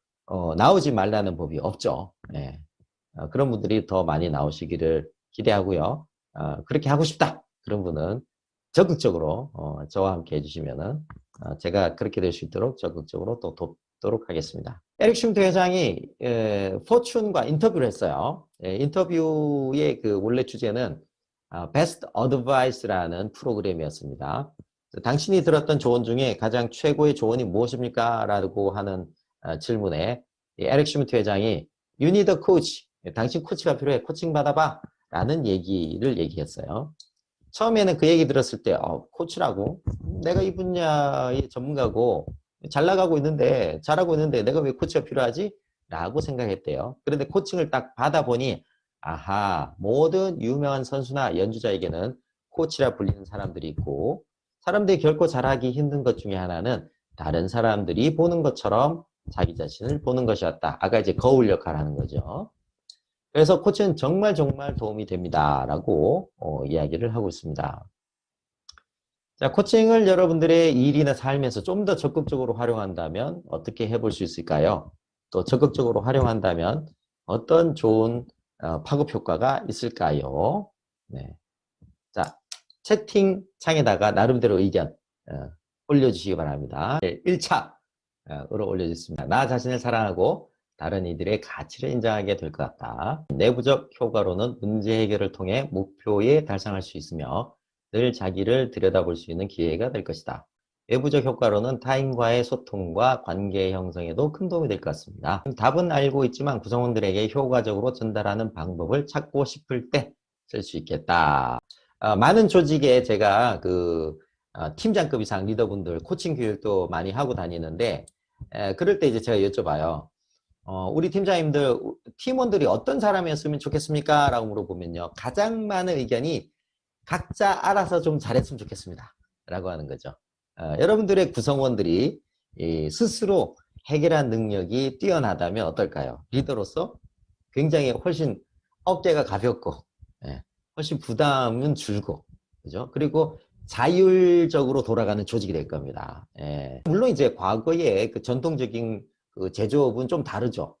나오지 말라는 법이 없죠. 네. 그런 분들이 더 많이 나오시기를 기대하고요. 그렇게 하고 싶다. 그런 분은 적극적으로 저와 함께 해주시면은 제가 그렇게 될 수 있도록 적극적으로 또 돕도록 하겠습니다. 에릭 슈미트 회장이 포춘과 인터뷰를 했어요. 인터뷰의 그 원래 주제는 Best Advice라는 프로그램이었습니다. 당신이 들었던 조언 중에 가장 최고의 조언이 무엇입니까? 라고 하는 질문에 에릭 슈미트 회장이 You need a coach. 당신 코치가 필요해. 코칭 받아봐. 라는 얘기를 얘기했어요. 처음에는 그 얘기 들었을 때 코치라고? 내가 이 분야의 전문가고 잘 나가고 있는데 잘하고 있는데 내가 왜 코치가 필요하지? 라고 생각했대요. 그런데 코칭을 딱 받아보니 아하, 모든 유명한 선수나 연주자에게는 코치라 불리는 사람들이 있고 사람들이 결코 잘하기 힘든 것 중에 하나는 다른 사람들이 보는 것처럼 자기 자신을 보는 것이었다. 아까 이제 거울 역할을 하는 거죠. 그래서 코치는 정말 도움이 됩니다. 라고 이야기를 하고 있습니다. 자, 코칭을 여러분들의 일이나 삶에서 좀 더 적극적으로 활용한다면 어떻게 해볼 수 있을까요? 또 적극적으로 활용한다면 어떤 좋은 파급 효과가 있을까요? 네. 자, 채팅창에다가 나름대로 의견 올려주시기 바랍니다. 1차로 올려주셨습니다. 나 자신을 사랑하고 다른 이들의 가치를 인정하게 될 것 같다. 내부적 효과로는 문제 해결을 통해 목표에 달성할 수 있으며 늘 자기를 들여다볼 수 있는 기회가 될 것이다. 외부적 효과로는 타인과의 소통과 관계 형성에도 큰 도움이 될 것 같습니다. 답은 알고 있지만 구성원들에게 효과적으로 전달하는 방법을 찾고 싶을 때 쓸 수 있겠다. 많은 조직에 제가 팀장급 이상 리더분들 코칭 교육도 많이 하고 다니는데 그럴 때 이제 제가 여쭤봐요. 우리 팀장님들, 팀원들이 어떤 사람이었으면 좋겠습니까? 라고 물어보면요. 가장 많은 의견이 각자 알아서 좀 잘했으면 좋겠습니다. 라고 하는 거죠. 여러분들의 구성원들이 스스로 해결한 능력이 뛰어나다면 어떨까요? 리더로서 굉장히 훨씬 어깨가 가볍고, 훨씬 부담은 줄고, 그죠? 그리고 자율적으로 돌아가는 조직이 될 겁니다. 물론 이제 과거의 그 전통적인 그 제조업은 좀 다르죠.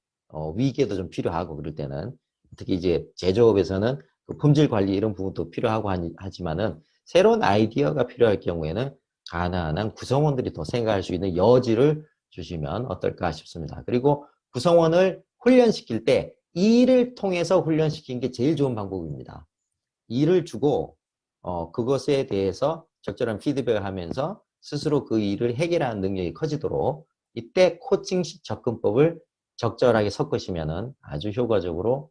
위계도 좀 필요하고 그럴 때는 특히 이제 제조업에서는 그 품질 관리 이런 부분도 필요하고 하지만은 새로운 아이디어가 필요할 경우에는 가능한 구성원들이 더 생각할 수 있는 여지를 주시면 어떨까 싶습니다. 그리고 구성원을 훈련시킬 때 일을 통해서 훈련시키는 게 제일 좋은 방법입니다. 일을 주고 그것에 대해서 적절한 피드백을 하면서 스스로 그 일을 해결하는 능력이 커지도록 이때 코칭식 접근법을 적절하게 섞으시면 아주 효과적으로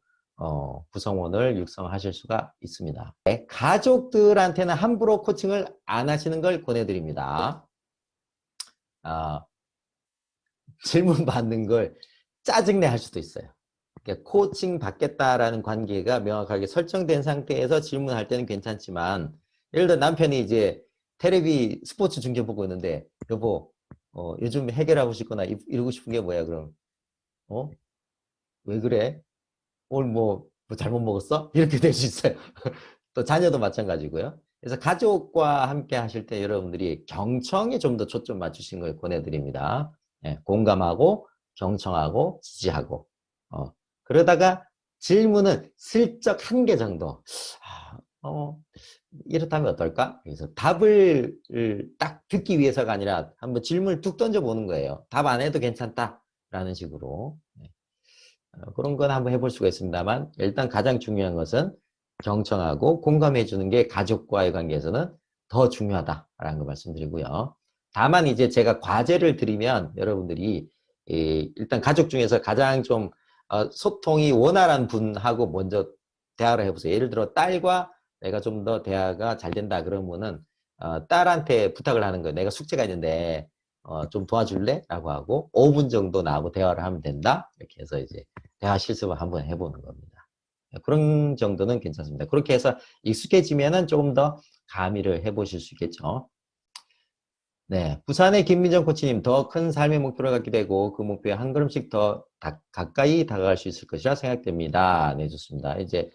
구성원을 육성하실 수가 있습니다. 네, 가족들한테는 함부로 코칭을 안 하시는 걸 권해드립니다. 질문 받는 걸 짜증내 할 수도 있어요. 그러니까 코칭 받겠다라는 관계가 명확하게 설정된 상태에서 질문할 때는 괜찮지만 예를 들어 남편이 이제 테레비 스포츠 중계 보고 있는데 여보 요즘 해결하고 싶거나 이러고 싶은 게 뭐야 그럼 왜 그래? 오늘 뭐 잘못 먹었어? 이렇게 될 수 있어요. 또 자녀도 마찬가지고요. 그래서 가족과 함께 하실 때 여러분들이 경청에 좀 더 초점 맞추신 걸 권해드립니다. 공감하고 경청하고 지지하고 그러다가 질문은 슬쩍 한 개 정도 이렇다면 어떨까? 그래서 답을 딱 듣기 위해서가 아니라 한번 질문을 툭 던져보는 거예요. 답 안 해도 괜찮다라는 식으로 그런 건 한번 해볼 수가 있습니다만 일단 가장 중요한 것은 경청하고 공감해 주는 게 가족과의 관계에서는 더 중요하다라는 거 말씀드리고요. 다만 이제 제가 과제를 드리면 여러분들이 일단 가족 중에서 가장 좀 소통이 원활한 분하고 먼저 대화를 해보세요. 예를 들어 딸과 내가 좀 더 대화가 잘 된다 그러면은 딸한테 부탁을 하는 거예요. 내가 숙제가 있는데 좀 도와줄래? 라고 하고 5분 정도 나하고 대화를 하면 된다. 이렇게 해서 이제 대화 실습을 한번 해보는 겁니다. 그런 정도는 괜찮습니다. 그렇게 해서 익숙해지면은 조금 더 가미를 해보실 수 있겠죠. 네, 부산의 김민정 코치님, 더 큰 삶의 목표를 갖게 되고 그 목표에 한 걸음씩 더 가까이 다가갈 수 있을 것이라 생각됩니다. 네, 좋습니다. 이제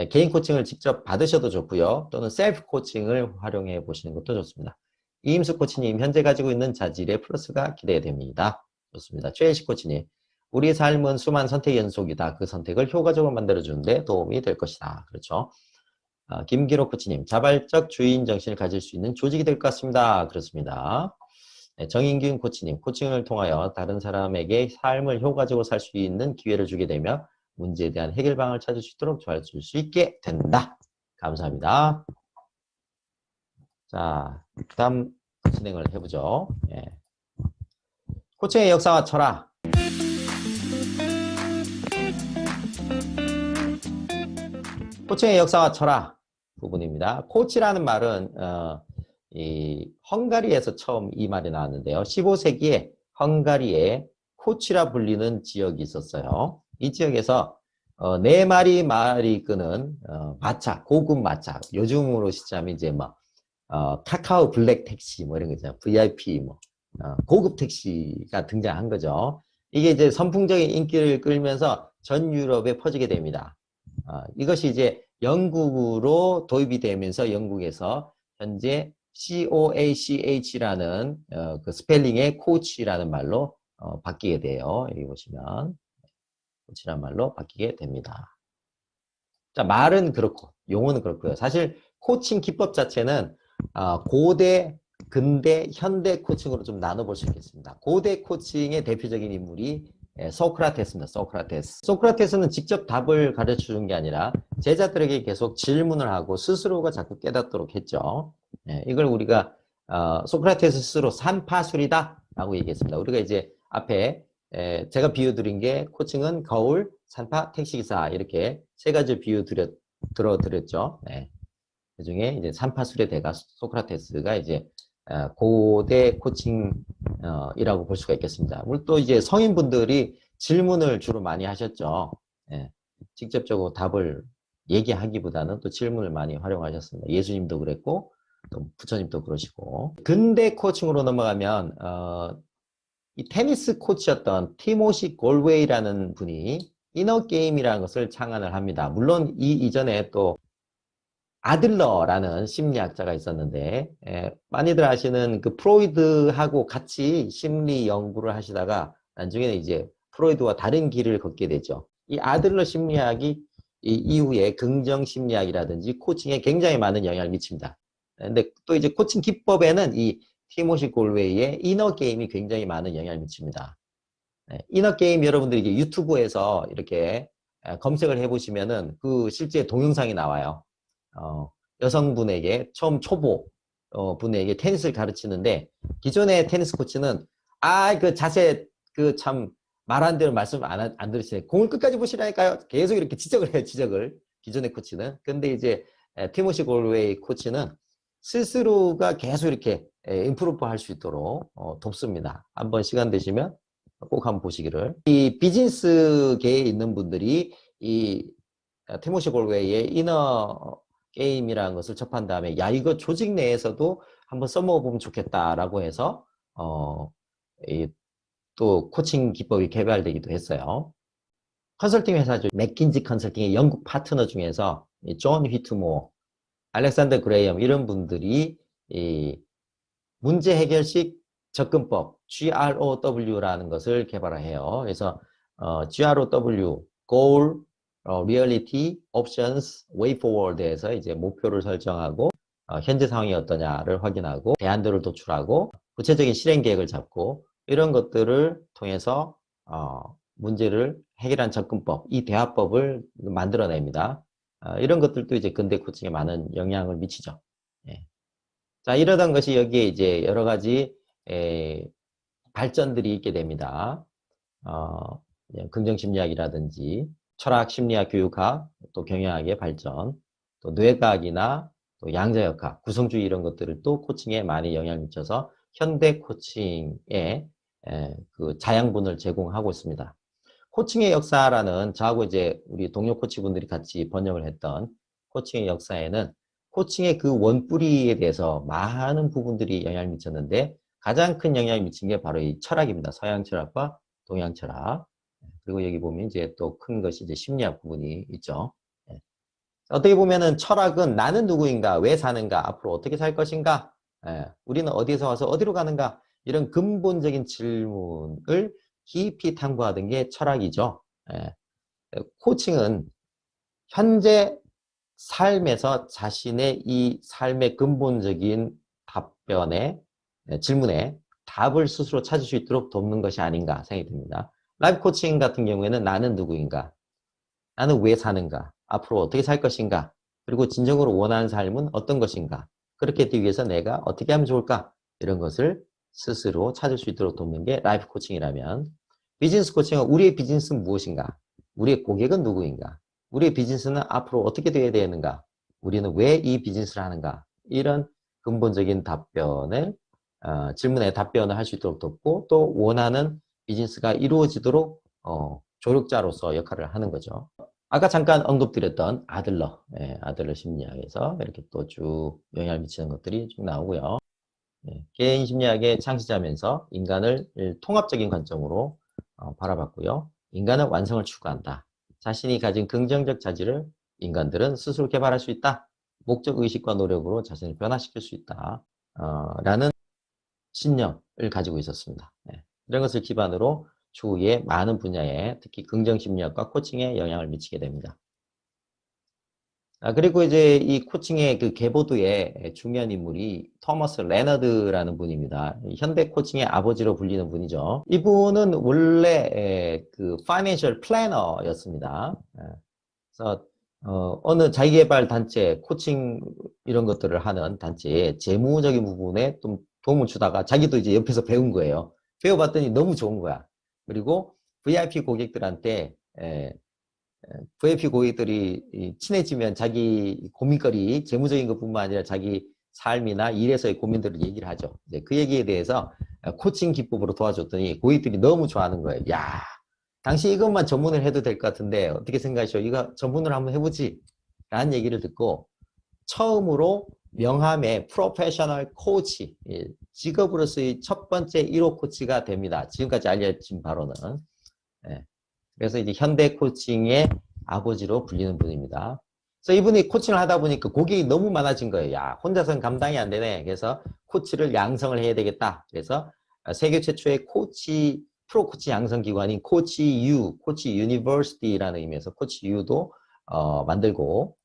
개인 코칭을 직접 받으셔도 좋고요. 또는 셀프 코칭을 활용해 보시는 것도 좋습니다. 이임수 코치님, 현재 가지고 있는 자질의 플러스가 기대됩니다. 좋습니다. 최혜식 코치님, 우리의 삶은 수많은 선택의 연속이다. 그 선택을 효과적으로 만들어주는데 도움이 될 것이다. 그렇죠. 김기록 코치님, 자발적 주인 정신을 가질 수 있는 조직이 될 것 같습니다. 그렇습니다. 네, 정인균 코치님, 코칭을 통하여 다른 사람에게 삶을 효과적으로 살 수 있는 기회를 주게 되며 문제에 대한 해결 방안을 찾을 수 있도록 도와줄 수 있게 된다. 감사합니다. 자, 다음 진행을 해보죠. 예. 코칭의 역사와 철학. 코칭의 역사와 철학 부분입니다. 코치라는 말은 이 헝가리에서 처음 이 말이 나왔는데요. 15세기에 헝가리에 코치라 불리는 지역이 있었어요. 이 지역에서 네 마리 말이 끄는 마차, 고급 마차, 요즘으로 시작하면 이제 막 카카오 블랙 택시 뭐 이런 거 있잖아요. VIP 뭐 고급 택시가 등장한 거죠. 이게 이제 선풍적인 인기를 끌면서 전 유럽에 퍼지게 됩니다. 이것이 이제 영국으로 도입이 되면서 영국에서 현재 COACH라는 그 스펠링의 코치라는 말로 바뀌게 돼요. 여기 보시면 코치라는 말로 바뀌게 됩니다. 자, 말은 그렇고 용어는 그렇고요. 사실 코칭 기법 자체는 고대, 근대, 현대 코칭으로 좀 나눠볼 수 있겠습니다. 고대 코칭의 대표적인 인물이 소크라테스입니다. 소크라테스. 소크라테스는 직접 답을 가르쳐 준 게 아니라 제자들에게 계속 질문을 하고 스스로가 자꾸 깨닫도록 했죠. 이걸 우리가 소크라테스 스스로 산파술이다 라고 얘기했습니다. 우리가 이제 앞에 제가 비유 드린 게 코칭은 거울, 산파, 택시기사 이렇게 세 가지 비유 들어드렸죠. 그 중에 이제 산파술의 대가 소크라테스가 이제 고대 코칭이라고 볼 수가 있겠습니다. 물론 또 이제 성인분들이 질문을 주로 많이 하셨죠. 직접적으로 답을 얘기하기보다는 또 질문을 많이 활용하셨습니다. 예수님도 그랬고 또 부처님도 그러시고. 근대 코칭으로 넘어가면 이 테니스 코치였던 티모시 골웨이라는 분이 이너게임이라는 것을 창안을 합니다. 물론 이 이전에 또 아들러라는 심리학자가 있었는데 많이들 아시는 그 프로이드하고 같이 심리 연구를 하시다가 나중에는 이제 프로이드와 다른 길을 걷게 되죠. 이 아들러 심리학이 이후에 긍정 심리학이라든지 코칭에 굉장히 많은 영향을 미칩니다. 근데 또 이제 코칭 기법에는 이 티모시 골웨이의 이너 게임이 굉장히 많은 영향을 미칩니다. 이너 게임 여러분들이 이제 유튜브에서 이렇게 검색을 해보시면은 그 실제 동영상이 나와요. 여성분에게 처음 초보 분에게 테니스를 가르치는데 기존의 테니스 코치는 그 자세 그 참 말한 대로 말씀 안 들으시네. 공을 끝까지 보시라니까요. 계속 이렇게 지적을 해요. 지적을. 기존의 코치는. 근데 이제 티모시 골웨이 코치는 스스로가 계속 이렇게 임프루브 할 수 있도록 돕습니다. 한번 시간 되시면 꼭 한번 보시기를. 이 비즈니스계에 있는 분들이 이 티모시 골웨이의 이너 게임이라는 것을 접한 다음에 야 이거 조직 내에서도 한번 써먹어보면 좋겠다라고 해서 또 코칭 기법이 개발되기도 했어요. 컨설팅 회사죠. 맥킨지 컨설팅의 영국 파트너 중에서 존 휘트모, 알렉산더 그레이엄 이런 분들이 이 문제 해결식 접근법 GROW라는 것을 개발해요. 그래서 GROW, Goal, Reality, Options, Way Forward에서 이제 목표를 설정하고 현재 상황이 어떠냐를 확인하고 대안들을 도출하고 구체적인 실행 계획을 잡고 이런 것들을 통해서 문제를 해결한 접근법, 이 대화법을 만들어냅니다. 이런 것들도 이제 근대 코칭에 많은 영향을 미치죠. 자, 이러던 것이 여기에 이제 여러 가지 발전들이 있게 됩니다. 긍정심리학이라든지 철학, 심리학, 교육학, 또 경영학의 발전, 또 뇌과학이나 또 양자역학, 구성주의 이런 것들을 또 코칭에 많이 영향을 미쳐서 현대 코칭에 그 자양분을 제공하고 있습니다. 코칭의 역사라는 저하고 이제 우리 동료 코치분들이 같이 번역을 했던 코칭의 역사에는 코칭의 그 원뿌리에 대해서 많은 부분들이 영향을 미쳤는데 가장 큰 영향을 미친 게 바로 이 철학입니다. 서양 철학과 동양 철학. 그리고 여기 보면 이제 또 큰 것이 이제 심리학 부분이 있죠. 어떻게 보면은 철학은 나는 누구인가, 왜 사는가, 앞으로 어떻게 살 것인가, 우리는 어디에서 와서 어디로 가는가 이런 근본적인 질문을 깊이 탐구하던 게 철학이죠. 코칭은 현재 삶에서 자신의 이 삶의 근본적인 답변에 질문에 답을 스스로 찾을 수 있도록 돕는 것이 아닌가 생각이 듭니다. 라이프 코칭 같은 경우에는 나는 누구인가? 나는 왜 사는가? 앞으로 어떻게 살 것인가? 그리고 진정으로 원하는 삶은 어떤 것인가? 그렇게 되기 위해서 내가 어떻게 하면 좋을까? 이런 것을 스스로 찾을 수 있도록 돕는 게 라이프 코칭이라면 비즈니스 코칭은 우리의 비즈니스는 무엇인가? 우리의 고객은 누구인가? 우리의 비즈니스는 앞으로 어떻게 되어야 되는가? 우리는 왜 이 비즈니스를 하는가? 이런 근본적인 답변을 질문에 답변을 할 수 있도록 돕고 또 원하는 비즈니스가 이루어지도록 조력자로서 역할을 하는 거죠. 아까 잠깐 언급드렸던 아들러, 아들러 심리학에서 이렇게 또 쭉 영향을 미치는 것들이 쭉 나오고요. 개인 심리학의 창시자면서 인간을 통합적인 관점으로 바라봤고요. 인간은 완성을 추구한다. 자신이 가진 긍정적 자질을 인간들은 스스로 개발할 수 있다. 목적 의식과 노력으로 자신을 변화시킬 수 있다. 라는 신념을 가지고 있었습니다. 이런 것을 기반으로 추후에 많은 분야에 특히 긍정심리학과 코칭에 영향을 미치게 됩니다. 그리고 이제 이 코칭의 그 계보도의 중요한 인물이 토머스 레너드라는 분입니다. 현대 코칭의 아버지로 불리는 분이죠. 이분은 원래 그 파이낸셜 플래너였습니다. 그래서 어느 자기계발 단체, 코칭 이런 것들을 하는 단체에 재무적인 부분에 좀 도움을 주다가 자기도 이제 옆에서 배운 거예요. 배워봤더니 너무 좋은 거야. 그리고 VIP 고객들한테 VIP 고객들이 친해지면 자기 고민거리, 재무적인 것뿐만 아니라 자기 삶이나 일에서의 고민들을 얘기를 하죠. 이제 그 얘기에 대해서 코칭 기법으로 도와줬더니 고객들이 너무 좋아하는 거예요. 야, 당신 이것만 전문을 해도 될 것 같은데 어떻게 생각하시오? 이거 전문을 한번 해보지? 라는 얘기를 듣고 처음으로 명함의 프로페셔널 코치, 직업으로서의 첫 번째 1호 코치가 됩니다. 지금까지 알려진 바로는. 그래서 이제 현대 코칭의 아버지로 불리는 분입니다. 그래서 이분이 코칭을 하다 보니까 고객이 너무 많아진 거예요. 야, 혼자서는 감당이 안 되네. 그래서 코치를 양성을 해야 되겠다. 그래서 세계 최초의 프로 코치 양성 기관인 코치 유니버시티라는 의미에서 코치 U도 만들고,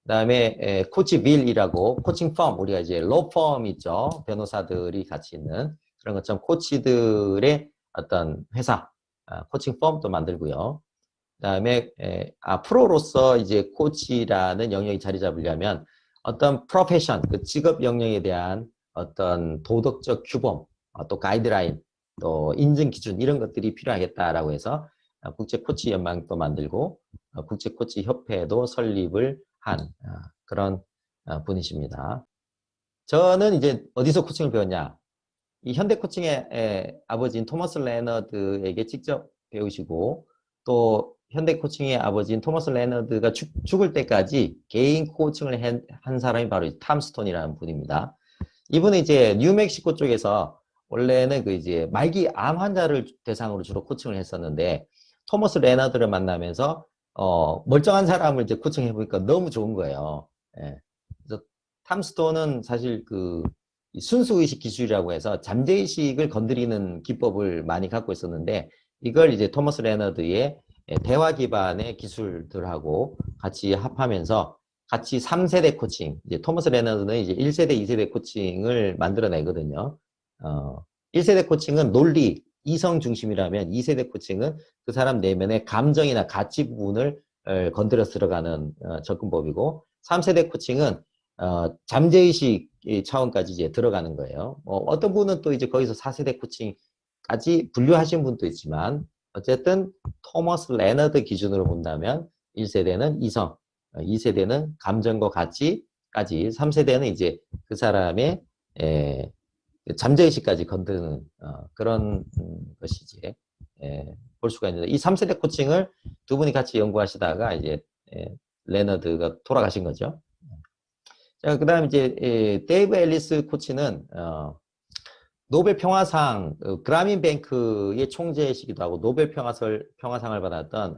그다음에 코치빌이라고 코칭 펌, 우리가 이제 로펌 있죠. 변호사들이 같이 있는 그런 것처럼 코치들의 어떤 회사, 코칭 펌도 만들고요. 그다음에 프로로서 이제 코치라는 영역이 자리 잡으려면 어떤 프로페션, 그 직업 영역에 대한 어떤 도덕적 규범, 또 가이드라인, 또 인증 기준 이런 것들이 필요하겠다라고 해서 국제 코치 연맹도 만들고 국제 코치 협회도 설립을 한 그런 분이십니다. 저는 이제 어디서 코칭을 배웠냐? 이 현대 코칭의 아버지인 토머스 레너드에게 직접 배우시고 또 현대 코칭의 아버지인 토머스 레너드가 죽을 때까지 개인 코칭을 한 사람이 바로 탐 스톤이라는 분입니다. 이분은 이제 뉴멕시코 쪽에서 원래는 그 이제 말기 암 환자를 대상으로 주로 코칭을 했었는데 토머스 레너드를 만나면서 멀쩡한 사람을 이제 코칭해 보니까 너무 좋은 거예요. 그래서 탐 스톤은 사실 그 순수의식 기술이라고 해서 잠재의식을 건드리는 기법을 많이 갖고 있었는데 이걸 이제 토머스 레너드의 대화 기반의 기술들하고 같이 합하면서 같이 3세대 코칭, 이제 토머스 레너드는 이제 1세대, 2세대 코칭을 만들어내거든요. 1세대 코칭은 논리, 이성 중심이라면 2세대 코칭은 그 사람 내면의 감정이나 가치 부분을 건드려 들어가는 접근법이고 3세대 코칭은 잠재의식 차원까지 이제 들어가는 거예요. 어떤 분은 또 이제 거기서 4세대 코칭까지 분류하신 분도 있지만 어쨌든 토머스 레너드 기준으로 본다면 1세대는 이성, 2세대는 감정과 가치까지, 3세대는 이제 그 사람의 잠재의식까지 건드는 그런 것이지 볼 수가 있는데 이 3세대 코칭을 두 분이 같이 연구하시다가 이제 레너드가 돌아가신 거죠. 자, 그 다음 이제 데이브 앨리스 코치는 노벨 평화상 그라민 뱅크의 총재이시기도 하고 노벨 평화상을 받았던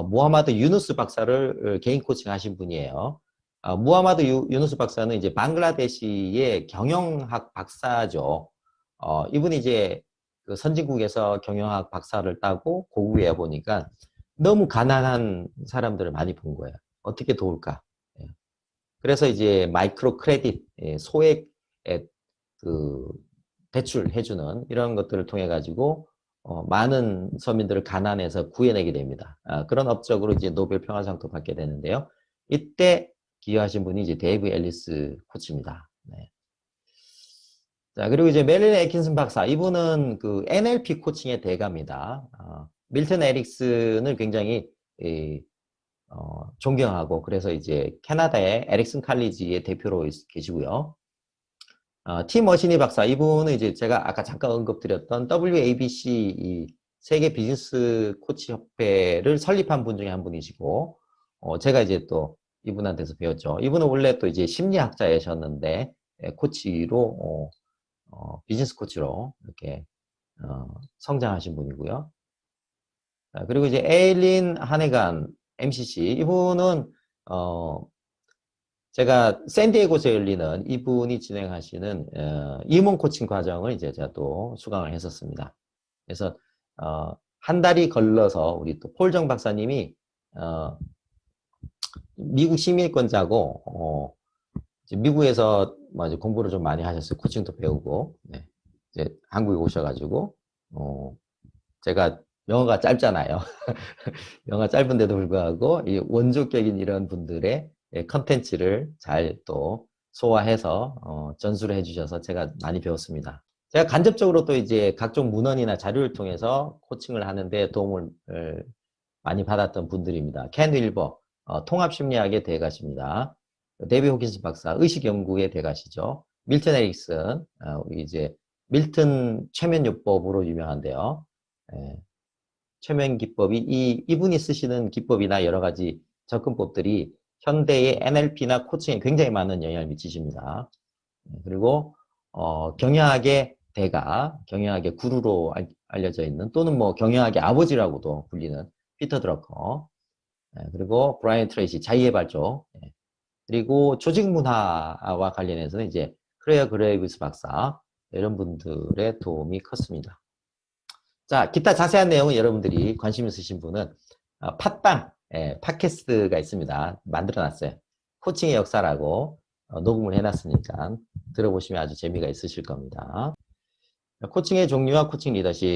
무하마드 유누스 박사를 개인 코칭하신 분이에요. 무하마드 유누스 박사는 이제 방글라데시의 경영학 박사죠. 이분이 이제 그 선진국에서 경영학 박사를 따고 고국에 와 보니까 너무 가난한 사람들을 많이 본 거예요. 어떻게 도울까? 그래서 이제 마이크로 크레딧, 소액 그 대출해주는 이런 것들을 통해 가지고 많은 서민들을 가난해서 구해내게 됩니다. 그런 업적으로 이제 노벨 평화상도 받게 되는데요. 이때 기여하신 분이 이제 데이브 앨리스 코치입니다. 네. 자, 그리고 이제 메릴린 애킨슨 박사, 이분은 그 NLP 코칭의 대가입니다. 밀턴 에릭슨을 굉장히 존경하고 그래서 이제 캐나다의 에릭슨 칼리지의 대표로 계시고요. 팀 머시니 박사, 이분은 이제 제가 아까 잠깐 언급드렸던 WABC 이 세계 비즈니스 코치 협회를 설립한 분 중에 한 분이시고, 제가 이제 또 이분한테서 배웠죠. 이분은 원래 또 이제 심리학자이셨는데, 코치로, 비즈니스 코치로 이렇게, 성장하신 분이고요. 그리고 이제 에일린 하네간 MCC, 이분은, 제가 샌디에고에서 열리는 이분이 진행하시는 임원 코칭 과정을 이제 제가 또 수강을 했었습니다. 그래서 한 달이 걸러서 우리 또 폴정 박사님이 미국 시민권자고, 이제 미국에서 뭐 이제 공부를 좀 많이 하셨어요. 코칭도 배우고, 네. 이제 한국에 오셔가지고, 제가 영어가 짧잖아요. 영어가 짧은데도 불구하고, 이 원조격인 이런 분들의 컨텐츠를 잘 또 소화해서, 전수를 해주셔서 제가 많이 배웠습니다. 제가 간접적으로 또 이제 각종 문헌이나 자료를 통해서 코칭을 하는데 도움을 많이 받았던 분들입니다. 켄 윌버, 통합심리학의 대가십니다. 데이비 호킨스 박사, 의식연구의 대가시죠. 밀턴 에릭슨, 우리 이제 밀턴 최면요법으로 유명한데요. 예, 최면기법이 이분이 쓰시는 기법이나 여러 가지 접근법들이 현대의 NLP나 코칭에 굉장히 많은 영향을 미치십니다. 그리고 경영학의 대가, 경영학의 구루로 알려져 있는 또는 뭐 경영학의 아버지라고도 불리는 피터 드러커, 그리고 브라이언 트레이시 자의의 발족, 그리고 조직 문화와 관련해서는 이제 크레어 그레이브스 박사 이런 분들의 도움이 컸습니다. 자, 기타 자세한 내용은 여러분들이 관심 있으신 분은 팟빵, 팟캐스트가 있습니다. 만들어놨어요. 코칭의 역사라고 녹음을 해놨으니까 들어보시면 아주 재미가 있으실 겁니다. 코칭의 종류와 코칭 리더십